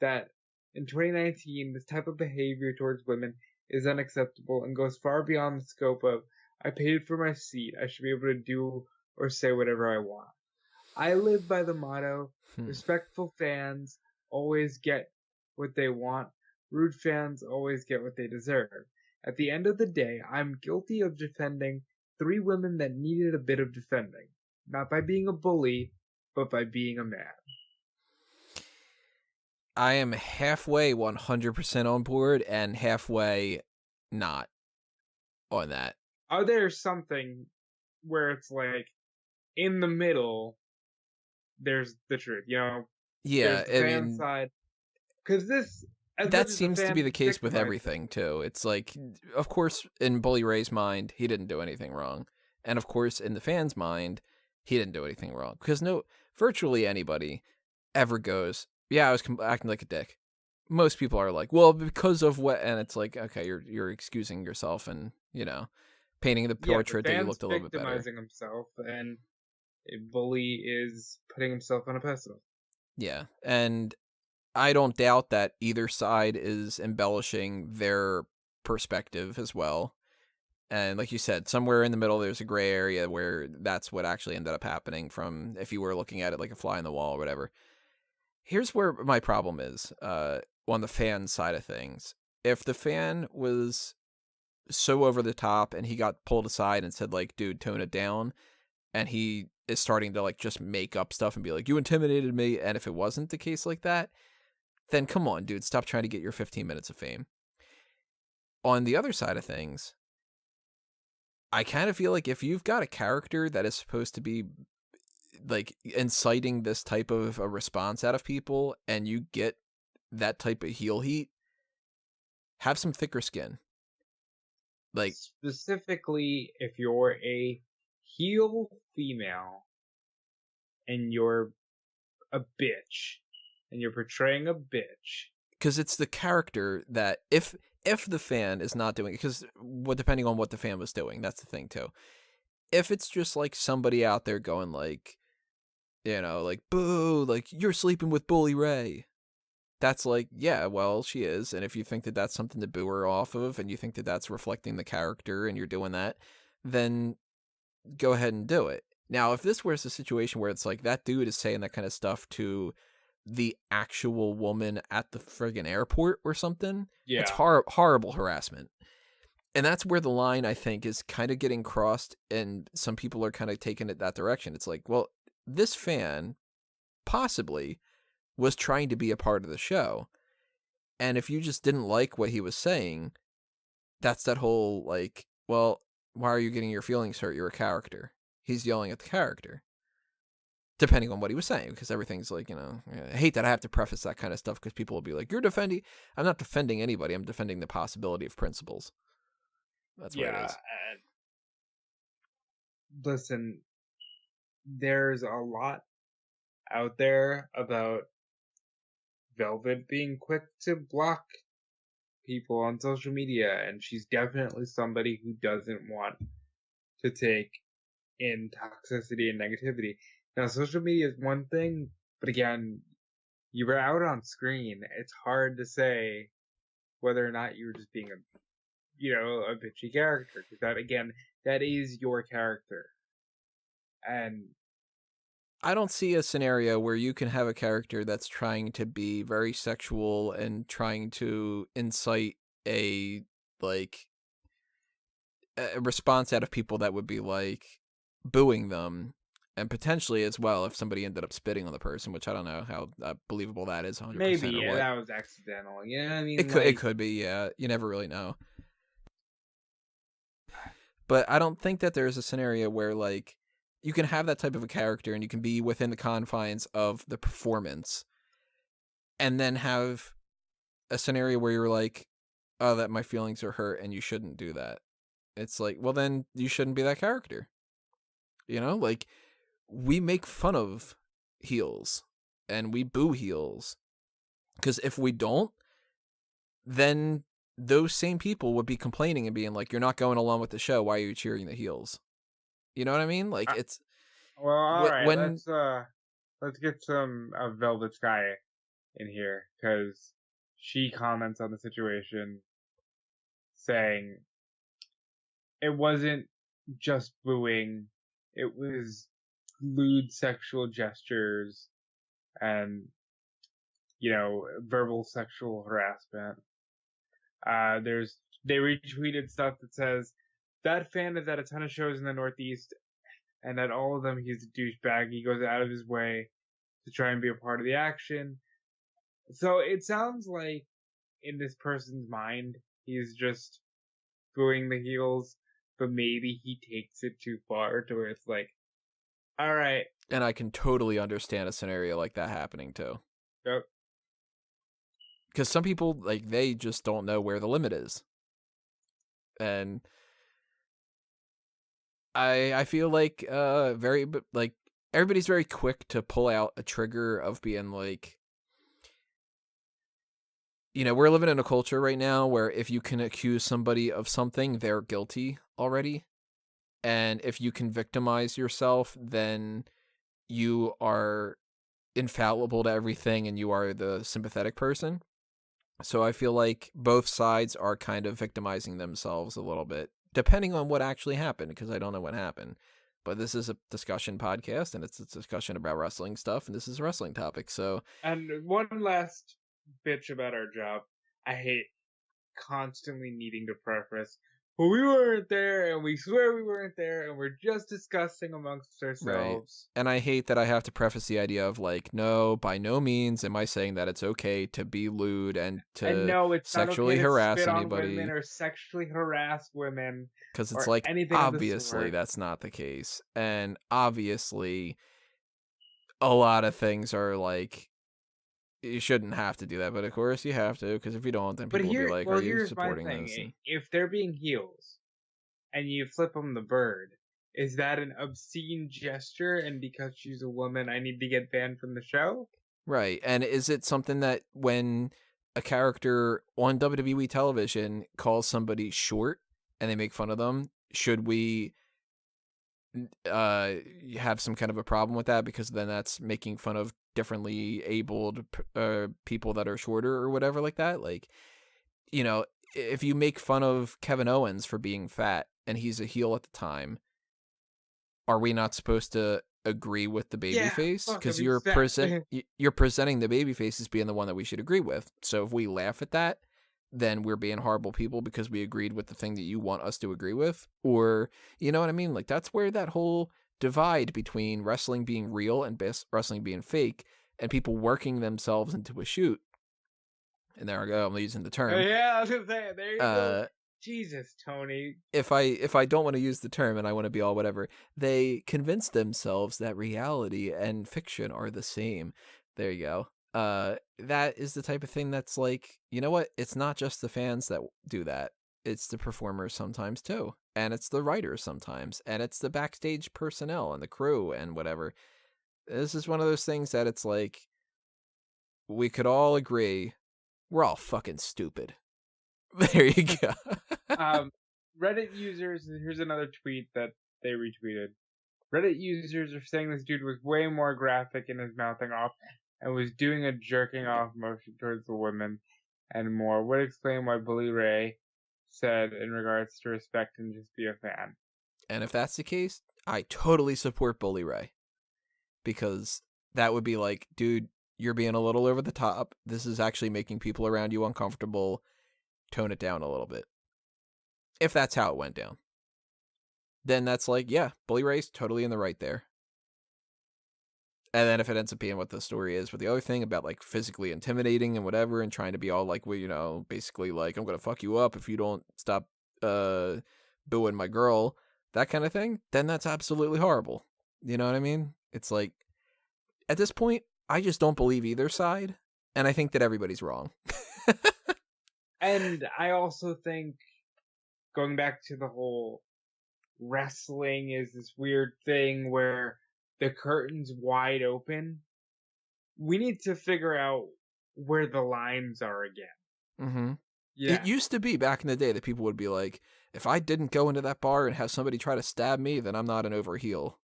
that in 2019, this type of behavior towards women is unacceptable and goes far beyond the scope of, I paid for my seat, I should be able to do or say whatever I want. I live by the motto, respectful fans always get what they want, rude fans always get what they deserve. At the end of the day, I'm guilty of defending 3 women that needed a bit of defending. Not by being a bully, but by being a man. I am halfway 100% on board and halfway not on that. Are there something where it's like, in the middle, there's the truth, you know? Yeah, there's the fan side. Because this... that seems to be the case with everything, too. It's like, of course, in Bully Ray's mind, he didn't do anything wrong. And of course, in the fan's mind, he didn't do anything wrong. Because virtually anybody ever goes, yeah, I was acting like a dick. Most people are like, well, because of what, and it's like, okay, you're excusing yourself and, you know, painting the portrait that you looked a little bit better. Victimizing himself, and a bully is putting himself on a pedestal. Yeah, and I don't doubt that either side is embellishing their perspective as well. And like you said, somewhere in the middle, there's a gray area where that's what actually ended up happening from if you were looking at it like a fly in the wall or whatever. Here's where my problem is on the fan side of things. If the fan was so over the top and he got pulled aside and said, like, dude, tone it down, and he is starting to like just make up stuff and be like, you intimidated me, and if it wasn't the case like that, then come on, dude, stop trying to get your 15 minutes of fame. On the other side of things, I kind of feel like if you've got a character that is supposed to be like inciting this type of a response out of people and you get that type of heel heat, have some thicker skin. Like, specifically if you're a heel female and you're a bitch and you're portraying a bitch, because it's the character that if the fan is not doing it, because depending on what the fan was doing, that's the thing too. If it's just like somebody out there going like, you know, like, boo, like, you're sleeping with Bully Ray, that's like, yeah, well, she is. And if you think that that's something to boo her off of and you think that that's reflecting the character and you're doing that, then go ahead and do it. Now, if this was a situation where it's like that dude is saying that kind of stuff to the actual woman at the friggin' airport or something, it's horrible harassment. And that's where the line, I think, is kind of getting crossed, and some people are kind of taking it that direction. It's like, well, this fan possibly was trying to be a part of the show. And if you just didn't like what he was saying, that's that whole, like, well, why are you getting your feelings hurt? You're a character. He's yelling at the character, depending on what he was saying, because everything's like, I hate that I have to preface that kind of stuff because people will be like, you're defending. I'm not defending anybody. I'm defending the possibility of principles. That's what it is. Listen, there's a lot out there about Velvet being quick to block people on social media, and she's definitely somebody who doesn't want to take in toxicity and negativity. Now, social media is one thing, but again, you were out on screen. It's hard to say whether or not you were just being a bitchy character, because that is your character. And I don't see a scenario where you can have a character that's trying to be very sexual and trying to incite a response out of people that would be like booing them, and potentially as well if somebody ended up spitting on the person, which I don't know how believable that is 100%. Maybe that was accidental. Yeah, I mean, it could be. Yeah, you never really know. But I don't think that there's a scenario where like you can have that type of a character and you can be within the confines of the performance and then have a scenario where you're like, oh, that my feelings are hurt and you shouldn't do that. It's like, well, then you shouldn't be that character. Like we make fun of heels and we boo heels because if we don't, then those same people would be complaining and being like, you're not going along with the show. Why are you cheering the heels? You know what I mean? Like it's well, all right. Let's get some Velvet Sky in here because she comments on the situation, saying it wasn't just booing; it was lewd sexual gestures and verbal sexual harassment. They retweeted stuff that says that fan is at a ton of shows in the Northeast, and at all of them he's a douchebag. He goes out of his way to try and be a part of the action. So it sounds like in this person's mind, he's just booing the heels, but maybe he takes it too far to where it's like, all right. And I can totally understand a scenario like that happening too. Yep. Because some people, like, they just don't know where the limit is. And I feel like everybody's very quick to pull out a trigger of being like, we're living in a culture right now where if you can accuse somebody of something, they're guilty already. And if you can victimize yourself, then you are infallible to everything and you are the sympathetic person. So I feel like both sides are kind of victimizing themselves a little bit, depending on what actually happened, because I don't know what happened. But this is a discussion podcast, and it's a discussion about wrestling stuff, and this is a wrestling topic. So, and one last bitch about our job. I hate constantly needing to preface, but we weren't there, and we swear we weren't there, and we're just discussing amongst ourselves. Right. And I hate that I have to preface the idea of like, no, by no means am I saying that it's okay to be lewd and to sexually harass anybody or sexually harass women. Because it's like, obviously that's not the case. And obviously a lot of things are like, you shouldn't have to do that, but of course you have to, because if you don't, then people will be like, are you supporting this? If they're being heels and you flip them the bird, is that an obscene gesture? And because she's a woman, I need to get banned from the show? Right. And is it something that when a character on WWE television calls somebody short and they make fun of them, should we you have some kind of a problem with that, because then that's making fun of differently abled people that are shorter or whatever like that. Like, you know, if you make fun of Kevin Owens for being fat and he's a heel at the time, are we not supposed to agree with the babyface? fuck Because him, he's fat. you're presenting the babyface as being the one that we should agree with. So if we laugh at that, then we're being horrible people because we agreed with the thing that you want us to agree with. Or, you know what I mean? Like, that's where that whole divide between wrestling being real and wrestling being fake, and people working themselves into a shoot. And there I go, I'm using the term. Yeah, I was gonna say, there you go. Jesus, Tony. If I don't want to use the term and I want to be all whatever, they convince themselves that reality and fiction are the same. There you go. That is the type of thing that's like, you know what? It's not just the fans that do that. It's the performers sometimes too. And it's the writers sometimes. And it's the backstage personnel and the crew and whatever. This is one of those things that it's like, we could all agree we're all fucking stupid. There you go. Reddit users, here's another tweet that they retweeted. Reddit users are saying this dude was way more graphic in his mouthing off and was doing a jerking off motion towards the women and more. Would explain why Bully Ray said in regards to respect and just be a fan. And if that's the case, I totally support Bully Ray. Because that would be like, dude, you're being a little over the top. This is actually making people around you uncomfortable. Tone it down a little bit. If that's how it went down. Then that's like, yeah, Bully Ray's totally in the right there. And then if it ends up being what the story is with the other thing about like physically intimidating and whatever and trying to be all like, well, you know, basically like, I'm going to fuck you up if you don't stop booing my girl, that kind of thing, then that's absolutely horrible. You know what I mean? It's like, at this point, I just don't believe either side. And I think that everybody's wrong. And I also think, going back to the whole wrestling is this weird thing where the curtain's wide open, we need to figure out where the lines are again. Mm-hmm. Yeah. It used to be back in the day that people would be like, if I didn't go into that bar and have somebody try to stab me, then I'm not an overheel.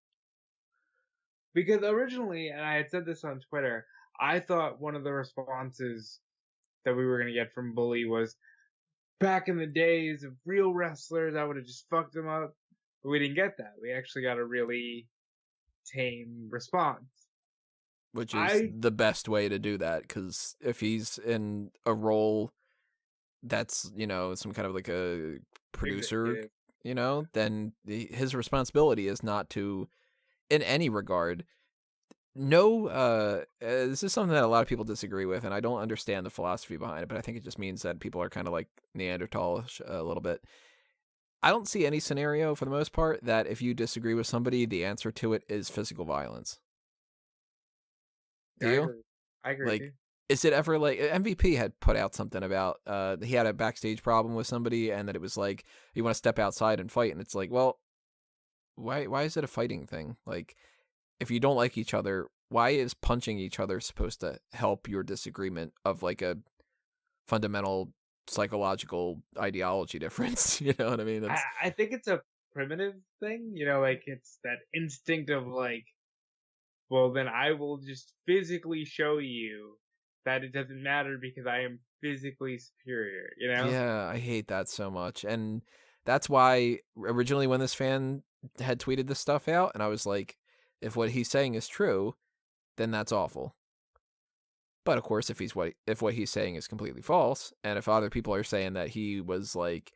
Because originally, and I had said this on Twitter, I thought one of the responses that we were going to get from Bully was, back in the days of real wrestlers, I would have just fucked them up. But we didn't get that. We actually got a really tame response. Which is the best way to do that, because if he's in a role that's, you know, some kind of like a producer, you know, then his responsibility is not to, in any regard, this is something that a lot of people disagree with, and I don't understand the philosophy behind it, but I think it just means that people are kind of like Neanderthalish a little bit. I don't see any scenario, for the most part, that if you disagree with somebody, the answer to it is physical violence. Do you? I agree. Like, is it ever like, MVP had put out something about he had a backstage problem with somebody, and that it was like, you want to step outside and fight, and it's like, well, why is it a fighting thing? Like, if you don't like each other, why is punching each other supposed to help your disagreement of like a fundamental psychological ideology difference? You know what I mean? I think it's a primitive thing, you know, like it's that instinct of like, well, then I will just physically show you that it doesn't matter because I am physically superior, you know? Yeah, I hate that so much. And that's why originally when this fan had tweeted this stuff out, and I was like, if what he's saying is true, then that's awful. But of course, if what he's saying is completely false, and if other people are saying that he was like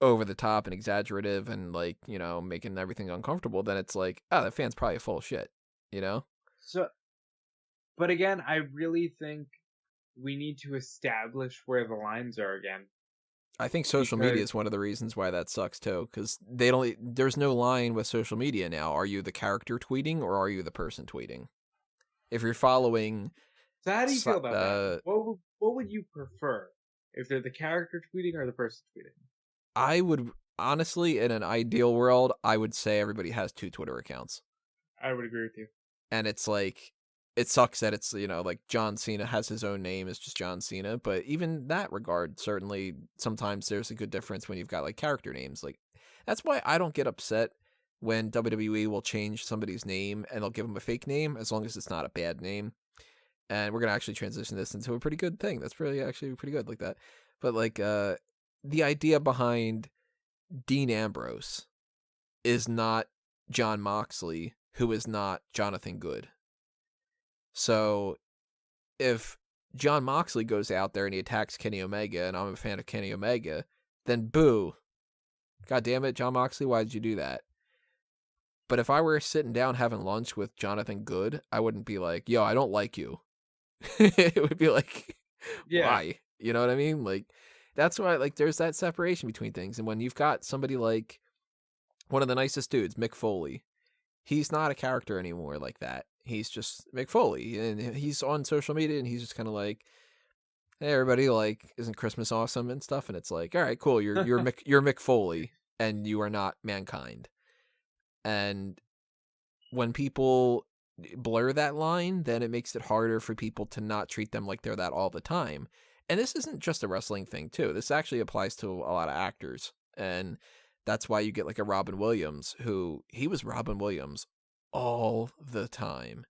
over the top and exaggerative and like, you know, making everything uncomfortable, then it's like, oh, that fan's probably full of shit, you know? So, but again, I really think we need to establish where the lines are again. I think social media is one of the reasons why that sucks too, because there's no line with social media now. Are you the character tweeting or are you the person tweeting? If you're following, so how do you feel about that? What would you prefer, if they're the character tweeting or the person tweeting? I would honestly, in an ideal world, I would say everybody has 2 Twitter accounts. I would agree with you. And it's like, it sucks that it's, you know, like John Cena has his own name, it's just John Cena, but even that regard, certainly sometimes there's a good difference when you've got like character names. Like, that's why I don't get upset when WWE will change somebody's name and they'll give them a fake name as long as it's not a bad name. And we're going to actually transition this into a pretty good thing. That's really actually pretty good like that. But like the idea behind Dean Ambrose is not Jon Moxley, who is not Jonathan Good. So if Jon Moxley goes out there and he attacks Kenny Omega, and I'm a fan of Kenny Omega, then boo. God damn it, Jon Moxley, why did you do that? But if I were sitting down having lunch with Jonathan Good, I wouldn't be like, yo, I don't like you. It would be like, why? You know what I mean? Like, that's why, like, there's that separation between things. And when you've got somebody like one of the nicest dudes, Mick Foley, he's not a character anymore like that. He's just Mick Foley, and he's on social media, and he's just kind of like, hey, everybody, like, isn't Christmas awesome and stuff? And it's like, all right, cool, you're Mick Foley, and you are not Mankind. And when people blur that line, then it makes it harder for people to not treat them like they're that all the time. And this isn't just a wrestling thing, too. This actually applies to a lot of actors. And that's why you get like a Robin Williams, he was Robin Williams all the time.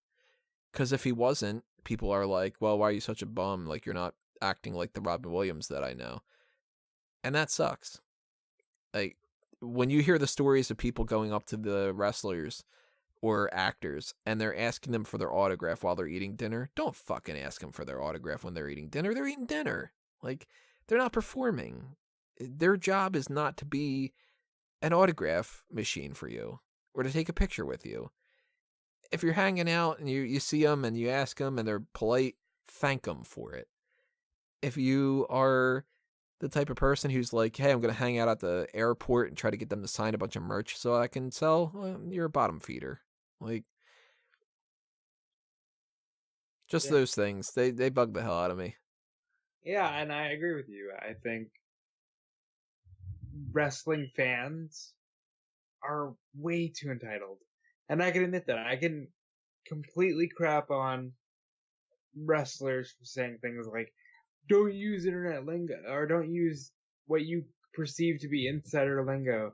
Because if he wasn't, people are like, well, why are you such a bum? Like, you're not acting like the Robin Williams that I know. And that sucks. Like, when you hear the stories of people going up to the wrestlers or actors and they're asking them for their autograph while they're eating dinner, don't fucking ask them for their autograph when they're eating dinner. They're eating dinner. Like, they're not performing. Their job is not to be an autograph machine for you or to take a picture with you. If you're hanging out and you see them and you ask them and they're polite, thank them for it. If you are the type of person who's like, hey, I'm going to hang out at the airport and try to get them to sign a bunch of merch so I can sell, well, you're a bottom feeder. Like, just those things, they bug the hell out of me. Yeah, and I agree with you. I think wrestling fans are way too entitled. And I can admit that. I can completely crap on wrestlers for saying things like, don't use internet lingo, or don't use what you perceive to be insider lingo.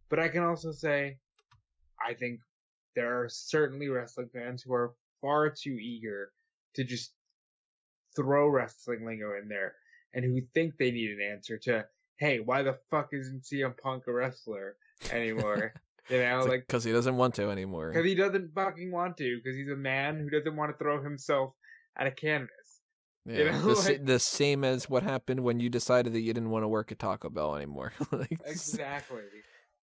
But I can also say, I think there are certainly wrestling fans who are far too eager to just throw wrestling lingo in there, and who think they need an answer to, hey, why the fuck isn't CM Punk a wrestler anymore? You know, like, because he doesn't want to anymore. Because he doesn't fucking want to. Because he's a man who doesn't want to throw himself at a canvas. Yeah, you know, the same as what happened when you decided that you didn't want to work at Taco Bell anymore. Like, exactly.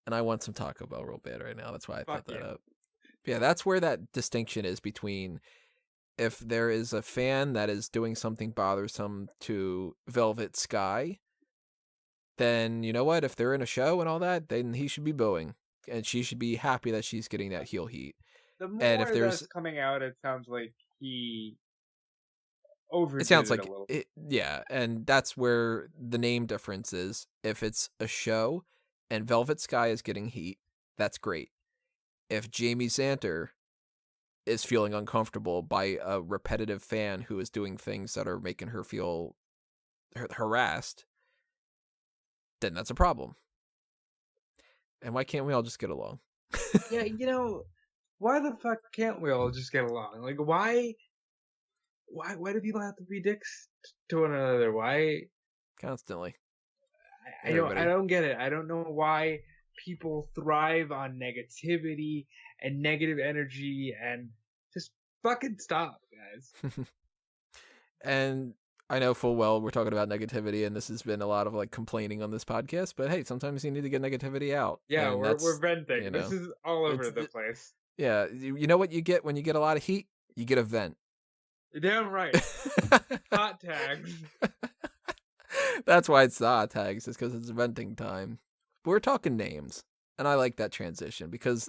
And I want some Taco Bell real bad right now. That's why I put that yeah. up. Yeah, that's where that distinction is between if there is a fan that is doing something bothersome to Velvet Sky, then you know what? If they're in a show and all that, then he should be booing. And she should be happy that she's getting that heel heat. The more and if there's that's coming out, it sounds like he overdid it sounds like a little. Yeah, and that's where the name difference is. If it's a show and Velvet Sky is getting heat, that's great. If Jamie Zanter is feeling uncomfortable by a repetitive fan who is doing things that are making her feel harassed, then that's a problem. And why can't we all just get along? Yeah, you know, why the fuck can't we all just get along? Like, why do people have to be dicks to one another? Why? Constantly. I don't get it. I don't know why people thrive on negativity and negative energy, and just fucking stop, guys. And I know full well we're talking about negativity, and this has been a lot of like complaining on this podcast, but hey, sometimes you need to get negativity out. Yeah, we're venting. You know, this is all over the place. Yeah, you know what you get when you get a lot of heat? You get a vent. You're damn right. Hot tags. That's why it's the hot tags, is because it's venting time. But we're talking names, and I like that transition because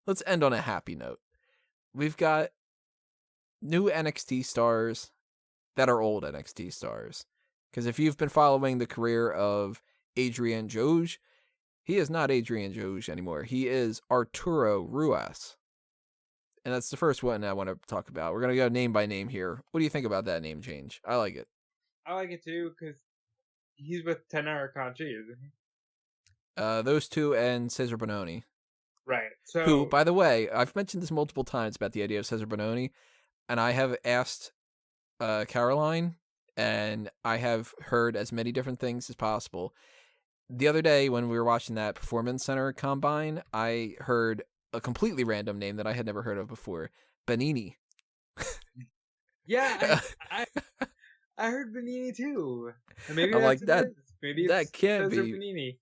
let's end on a happy note. We've got new NXT stars that are old NXT stars. Because if you've been following the career of Adrian Jaoude, he is not Adrian Jaoude anymore. He is Arturo Ruas. And that's the first one I want to talk about. We're going to go name by name here. What do you think about that name change? I like it. I like it too, because he's with Tenara Conchi, isn't he? Those two and Cesar Bononi. Right. Who, So by the way, I've mentioned this multiple times about the idea of Cesar Bononi, and I have asked Caroline, and I have heard as many different things as possible. The other day when we were watching that Performance Center Combine, I heard a completely random name that I had never heard of before, Benini. yeah, I I heard Benini too. And maybe I'm that's like, what it is. Maybe that it's can't Cesar be. Benini.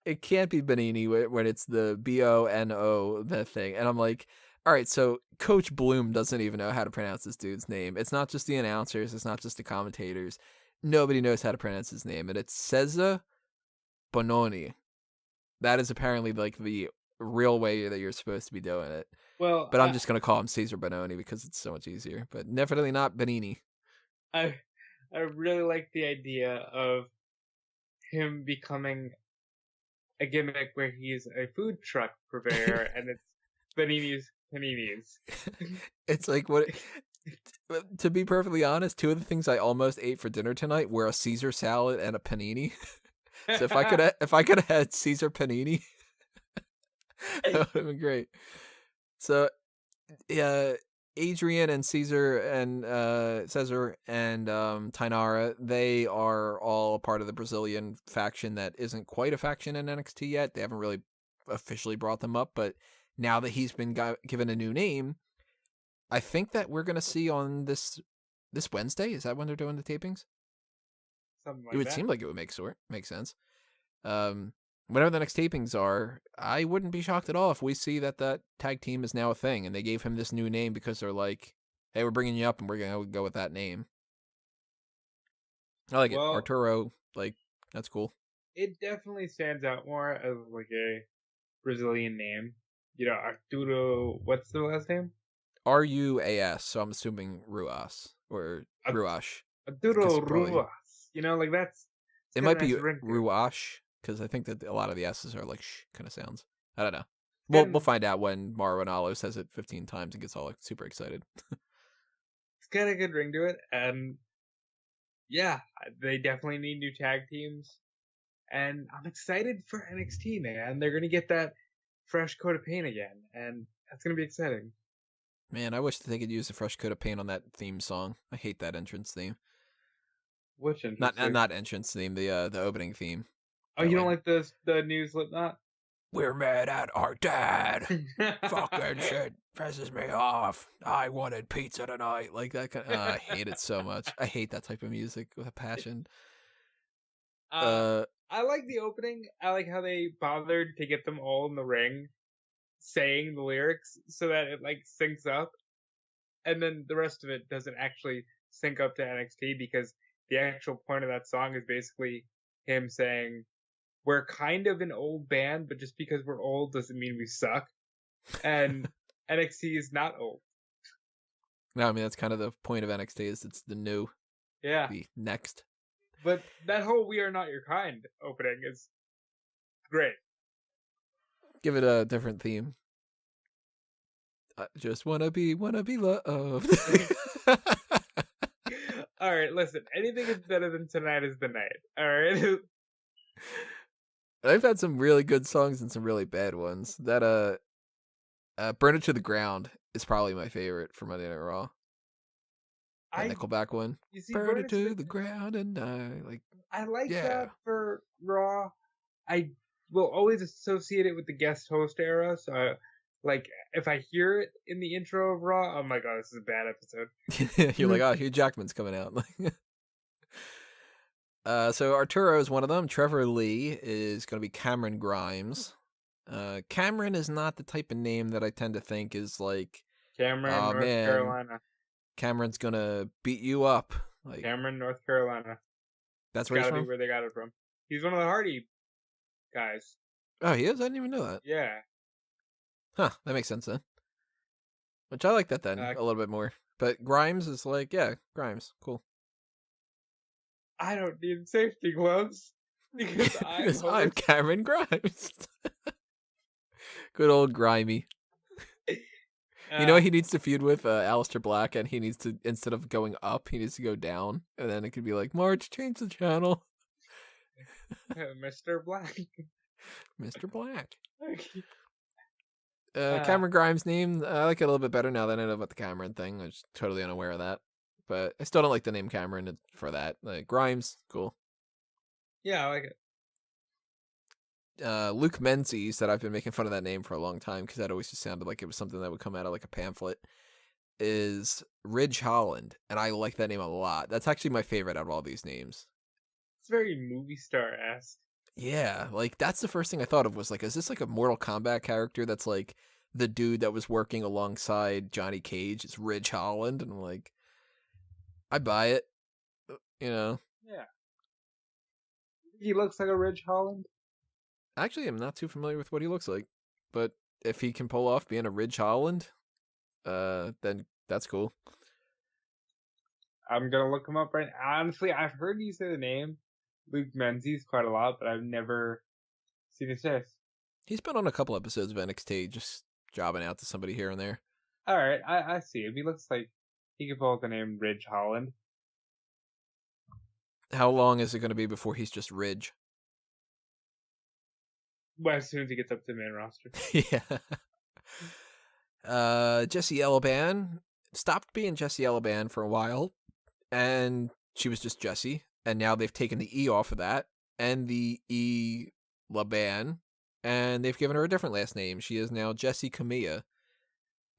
It can't be Benini when it's the Bono, that thing. And I'm like, all right, so Coach Bloom doesn't even know how to pronounce this dude's name. It's not just the announcers. It's not just the commentators. Nobody knows how to pronounce his name. And it's Cesar Bononi. That is apparently like the real way that you're supposed to be doing it. Well, But I'm just going to call him Cesar Bononi because it's so much easier. But definitely not Benini. I really like the idea of him becoming a gimmick where he's a food truck purveyor and it's Benini's Paninis. It's like what. To be perfectly honest, two of the things I almost ate for dinner tonight were a Caesar salad and a panini. So if I could have had Caesar panini, that would have been great. So, yeah, Adrian and Cesar and Tainara, they are all part of the Brazilian faction that isn't quite a faction in NXT yet. They haven't really officially brought them up, but now that he's been given a new name, I think that we're gonna see on this Wednesday. Is that when they're doing the tapings? Something like It would that. seem like it would make sense. Whenever the next tapings are, I wouldn't be shocked at all if we see that tag team is now a thing, and they gave him this new name because they're like, "Hey, we're bringing you up, and we're gonna go with that name." I like it, Well, Arturo. Like, that's cool. it definitely stands out more as like a Brazilian name. You know, Arturo. What's the last name? Ruas. So I'm assuming Ruas or Ar- Ruash. Arturo Probably, Ruas. You know, like it's it got a might nice be ring to it. Ruash because I think that a lot of the S's are like sh kind of sounds. I don't know. And We'll find out when Mauro Ranallo says it 15 times and gets all like, super excited. it's got a good ring to it, and yeah, they definitely need new tag teams. And I'm excited for NXT, man. They're gonna get that fresh coat of paint again, and that's gonna be exciting. Man, I wish that they could use a fresh coat of paint on that theme song. I hate that entrance theme. Which interesting. Not entrance theme. The opening theme. Oh, you don't like the new Slipknot? We're mad at our dad. Fucking shit pisses me off. I wanted pizza tonight. Like that kind. I hate it so much. I hate that type of music with a passion. I like the opening. I like how they bothered to get them all in the ring saying the lyrics so that it like syncs up, and then the rest of it doesn't actually sync up to NXT because the actual point of that song is basically him saying we're kind of an old band, but just because we're old doesn't mean we suck. And NXT is not old. No, I mean that's kind of the point of NXT is it's the new, Yeah. the next. But that whole "We Are Not Your Kind" opening is great. Give it a different theme. I just wanna be loved. All right, listen. Anything is better than "Tonight Is the Night." All right. I've had some really good songs and some really bad ones. That "Burn It to the Ground" is probably my favorite for Monday Night Raw. That Nickelback one. You see, Burn it to the ground and die. Like, I like yeah. that for Raw. I will always associate it with the guest host era. So, like, if I hear it in the intro of Raw, I'm like, oh, this is a bad episode. You're like, oh, Hugh Jackman's coming out. So Arturo is one of them. Trevor Lee is going to be Cameron Grimes. Cameron is not the type of name that I tend to think is like, Cameron, oh, North man, Carolina. Cameron's going to beat you up. Like, Cameron, North Carolina. That's where he's Gotta from? be where they got it from. He's one of the Hardy guys. Oh, he is? I didn't even know that. Yeah. Huh, that makes sense then. Which I like that then a little bit more. But Grimes is like, yeah, Grimes. Cool. I don't need safety gloves because I'm Cameron Grimes. Good old Grimy. You know what he needs to feud with? Aleister Black, and he needs to, instead of going up, he needs to go down. And then it could be like, March, change the channel. Mr. Black. Mr. Black. Cameron Grimes' name, I like it a little bit better now that I know about the Cameron thing. I was totally unaware of that. But I still don't like the name Cameron for that. Like, Grimes, cool. Yeah, I like it. Luke Menzies, that I've been making fun of that name for a long time because that always just sounded like it was something that would come out of like a pamphlet, is Ridge Holland. And I like that name a lot. That's actually my favorite out of all these names. It's very movie star-esque. Yeah, like that's the first thing I thought of was like, is this like a Mortal Kombat character that's like the dude that was working alongside Johnny Cage? It's Ridge Holland, and I'm like, I buy it, you know. Yeah. He looks like a Ridge Holland. Actually, I'm not too familiar with what he looks like, but if he can pull off being a Ridge Holland, then that's cool. I'm gonna look him up right now. Honestly, I've heard you say the name Luke Menzies quite a lot, but I've never seen his face. He's been on a couple episodes of NXT, just jobbing out to somebody here and there. Alright, I see him. He looks like he could pull out the name Ridge Holland. How long is it going to be before he's just Ridge? Well, as soon as he gets up to the main roster. Yeah. Jessie Elaban stopped being Jessie Elaban for a while, and she was just Jessie, and now they've taken the E off of that, and the Elaban, and they've given her a different last name. She is now Jessi Kamea,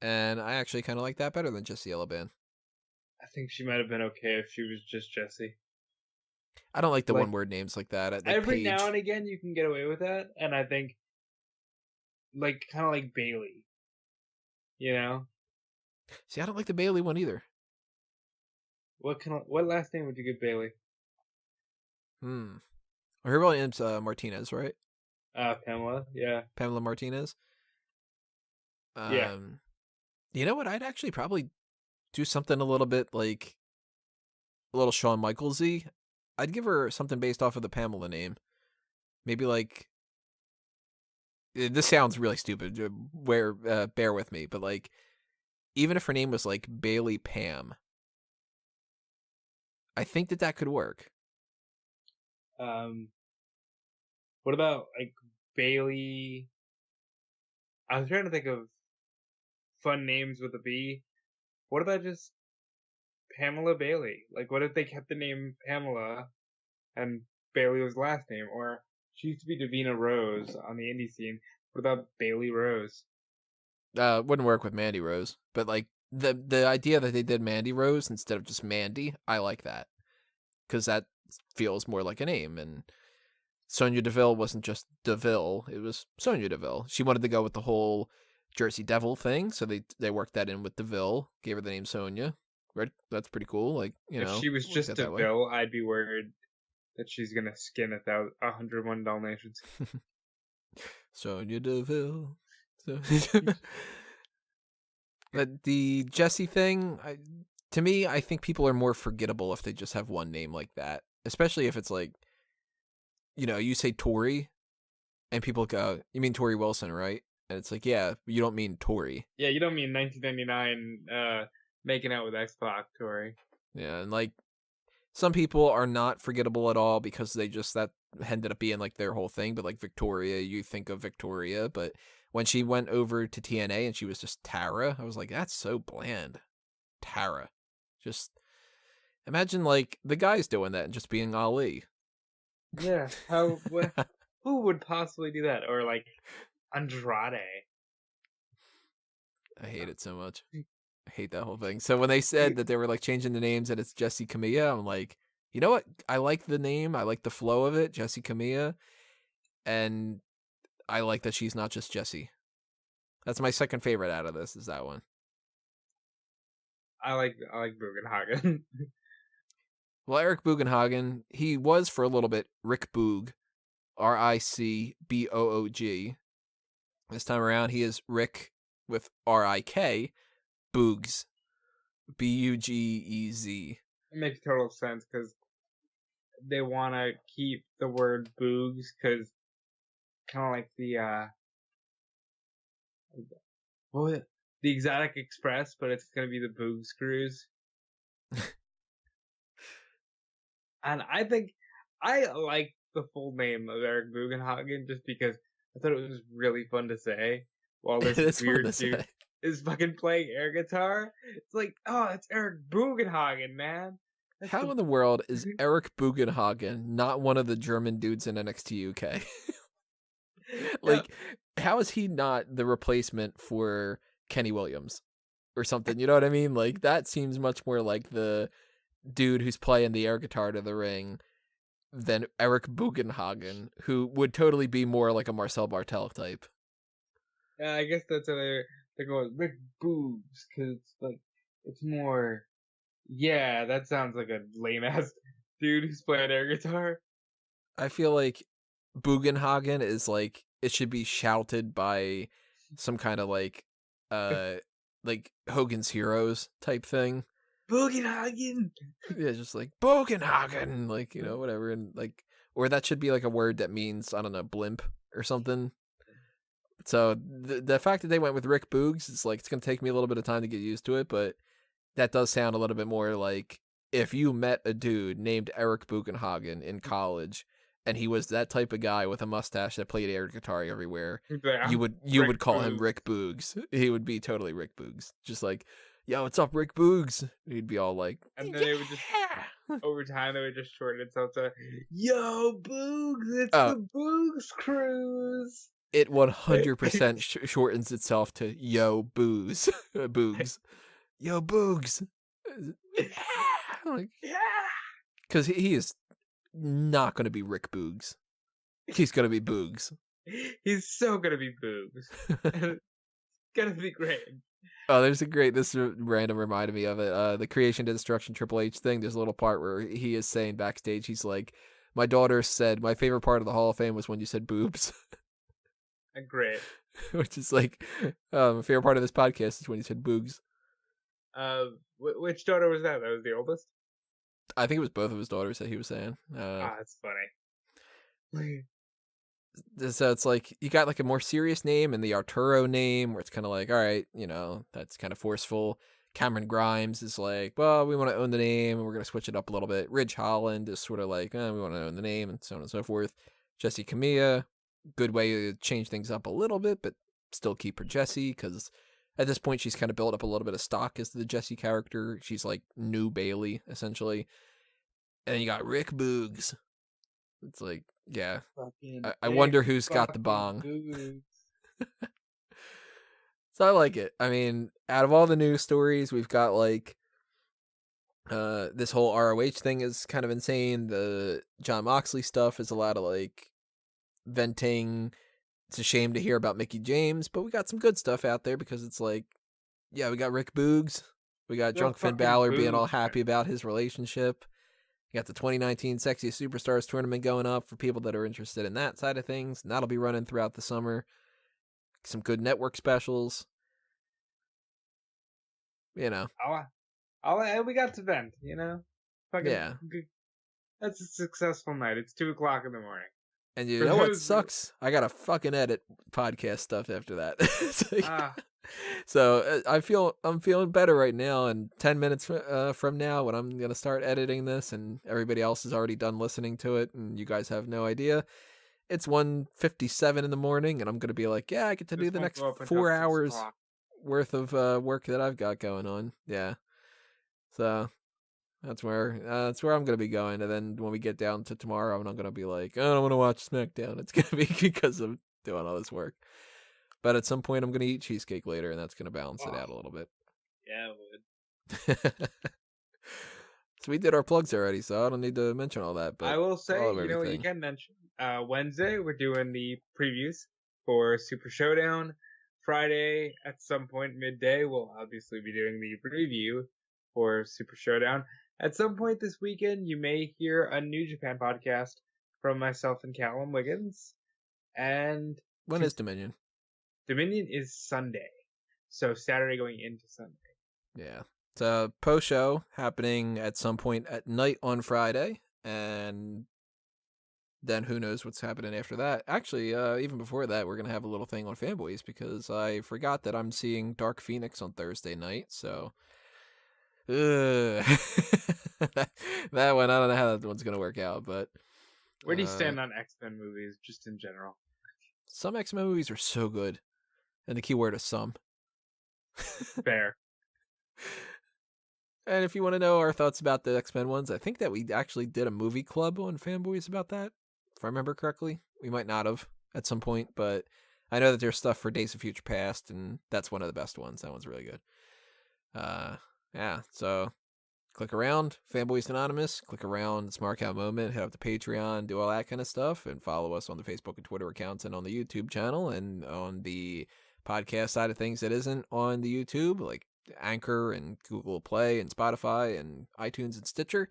and I actually kind of like that better than Jessie Elaban. I think she might have been okay if she was just Jessie. I don't like the one-word names like that. Like every Paige. now and again, you can get away with that, and I think, like, kind of like Bailey. You know? See, I don't like the Bailey one either. What last name would you give Bailey? Her real name's Martinez, right? Pamela, yeah. Pamela Martinez. Yeah. You know what? I'd actually probably do something a little bit like a little Shawn Michaels-y. I'd give her something based off of the Pamela name. Maybe like, this sounds really stupid. Bear with me, but like, even if her name was like Bailey Pam, I think that could work. What about like Bailey? I was trying to think of fun names with a B. What about just Pamela Bailey? Like, what if they kept the name Pamela and Bailey was last name? Or she used to be Davina Rose on the indie scene. What about Bailey Rose? Wouldn't work with Mandy Rose, but like the idea that they did Mandy Rose instead of just Mandy, I like that because that feels more like a name. And Sonya Deville wasn't just Deville; it was Sonya Deville. She wanted to go with the whole Jersey Devil thing, so they worked that in with Deville, gave her the name Sonya. Right? That's pretty cool. Like, you know, if she was just Deville, I'd be worried that she's gonna skin 101 Dalmatians. Sonya Deville. But the Jessie thing, to me, I think people are more forgettable if they just have one name like that. Especially if it's like, you know, you say Tori, and people go, "You mean Tori Wilson, right?" And it's like, yeah, you don't mean Tori. Yeah, you don't mean 1999 making out with X-Pac Tori. Yeah, and like, some people are not forgettable at all because that ended up being like their whole thing. But like Victoria, you think of Victoria, but when she went over to TNA and she was just Tara, I was like, that's so bland. Tara. Just imagine like the guys doing that and just being Ali. Yeah. Who would possibly do that? Or like Andrade. I hate it so much. I hate that whole thing. So when they said that they were like changing the names and it's Jessi Kamea, I'm like, you know what? I like the name. I like the flow of it, Jessi Kamea. And I like that she's not just Jessie. That's my second favorite out of this, is that one. I like Bugenhagen. Well, Eric Bugenhagen, he was for a little bit Rick Boog, Ricboog. This time around, he is Rick with Rik, Bugez, Bugez. It makes total sense because they want to keep the word Boogs because kind of like the Exotic Express, but it's gonna be the Boog Screws. And I think I like the full name of Eric Bugenhagen just because I thought it was really fun to say. while this It's fun to weird dude say. is fucking playing air guitar. It's like, oh, it's Eric Bugenhagen, man. That's How in the world is Eric Bugenhagen not one of the German dudes in NXT UK? Like, how is he not the replacement for Kenny Williams or something? You know what I mean? Like, that seems much more like the dude who's playing the air guitar to the ring than Eric Bugenhagen, who would totally be more like a Marcel Bartel type. Yeah, I guess that's how they're going Rick Boobs, because it's more. Yeah, that sounds like a lame ass dude who's playing air guitar. I feel like Bugenhagen is like, it should be shouted by some kind of like Hogan's Heroes type thing. Bugenhagen! Yeah, just like Bugenhagen, like, you know, whatever. And like, or that should be like a word that means, I don't know, blimp or something. So the fact that they went with Rick Boogs, it's like, it's going to take me a little bit of time to get used to it, but that does sound a little bit more like if you met a dude named Eric Bugenhagen in college and he was that type of guy with a mustache that played air guitar everywhere, you would call him Rick Boogs. He would be totally Rick Boogs. Just like, yo, what's up, Rick Boogs? He'd be all like, and then they would just, over time, they would just shorten itself to, yo, Boogs, it's the Boogs Cruise. It 100% shortens itself to yo, Boogs. Boogs. Yo, Boogs. Like, Yeah. Because he is not going to be Rick Boogs. He's going to be Boogs. He's so going to be Boogs. It's going to be great. Oh, this random reminded me of it. The Creation to Destruction Triple H thing, there's a little part where he is saying backstage, he's like, my daughter said my favorite part of the Hall of Fame was when you said boobs. Great. Which is like, my favorite part of this podcast is when you said boogs. Which daughter was that? That was the oldest? I think it was both of his daughters that he was saying. That's funny. So it's like, you got like a more serious name and the Arturo name where it's kind of like, all right, you know, that's kind of forceful. Cameron Grimes is like, well, we want to own the name and we're going to switch it up a little bit. Ridge Holland is sort of like, we want to own the name and so on and so forth. Jessi Kamea, good way to change things up a little bit, but still keep her Jessi, because at this point she's kind of built up a little bit of stock as the Jessi character. She's like new Bailey, essentially. And then you got Rick Boogs. It's like, yeah. I wonder who's got the bong. So I like it. I mean, out of all the news stories, we've got like this whole ROH thing is kind of insane. The Jon Moxley stuff is a lot of like venting. It's a shame to hear about Mickie James, but we got some good stuff out there because it's like, yeah, we got Rick Boogs. We got Drunk Finn Balor being all happy about his relationship. You got the 2019 Sexiest Superstars tournament going up for people that are interested in that side of things. And that'll be running throughout the summer. Some good network specials. You know. We got to vent, you know? Yeah. That's a successful night. It's 2:00 in the morning. And you know what sucks? I gotta fucking edit podcast stuff after that. Like, so I'm feeling better right now. And 10 minutes from now, when I'm gonna start editing this, and everybody else has already done listening to it, and you guys have no idea, it's 1:57 in the morning, and I'm gonna be like, yeah, I get to do the next 4 hours worth of work that I've got going on. Yeah. So that's where I'm gonna be going. And then when we get down to tomorrow, I'm not gonna be like, I don't want to watch SmackDown. It's gonna be because of doing all this work. But at some point, I'm gonna eat cheesecake later, and that's gonna balance it out a little bit. Yeah, it would. So we did our plugs already, so I don't need to mention all that. But I will say, you know what you can mention. Wednesday, we're doing the previews for Super Showdown. Friday, at some point midday, we'll obviously be doing the review for Super Showdown. At some point this weekend, you may hear a New Japan podcast from myself and Callum Wiggins. And when is Dominion? Dominion is Sunday. So Saturday going into Sunday. Yeah. It's a post-show happening at some point at night on Friday. And then who knows what's happening after that. Actually, even before that, we're going to have a little thing on Fanboys, because I forgot that I'm seeing Dark Phoenix on Thursday night. So that one, I don't know how that one's going to work out. But where do you stand on X-Men movies, just in general? Some X-Men movies are so good. And the keyword is some. Fair. And if you want to know our thoughts about the X-Men ones, I think that we actually did a movie club on Fanboys about that, if I remember correctly. We might not have at some point, but I know that there's stuff for Days of Future Past, and that's one of the best ones. That one's really good. Yeah, so click around Fanboys Anonymous, click around Smark Out Moment, head up to Patreon, do all that kind of stuff, and follow us on the Facebook and Twitter accounts and on the YouTube channel, and on the podcast side of things that isn't on the YouTube, like Anchor and Google Play and Spotify and iTunes and Stitcher.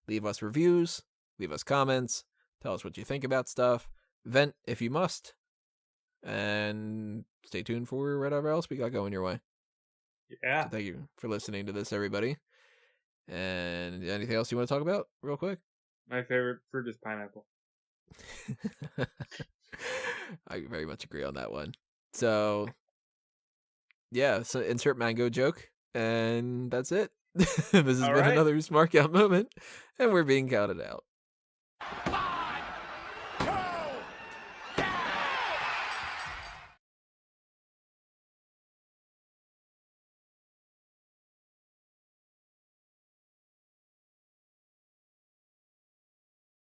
Leave us reviews, leave us comments, tell us what you think about stuff, vent if you must, and stay tuned for whatever else we got going your way. Yeah. So thank you for listening to this, everybody. And anything else you want to talk about real quick? My favorite fruit is pineapple. I very much agree on that one. So yeah, so insert mango joke, and that's it. This has been another Smark Out Moment, and we're being counted out.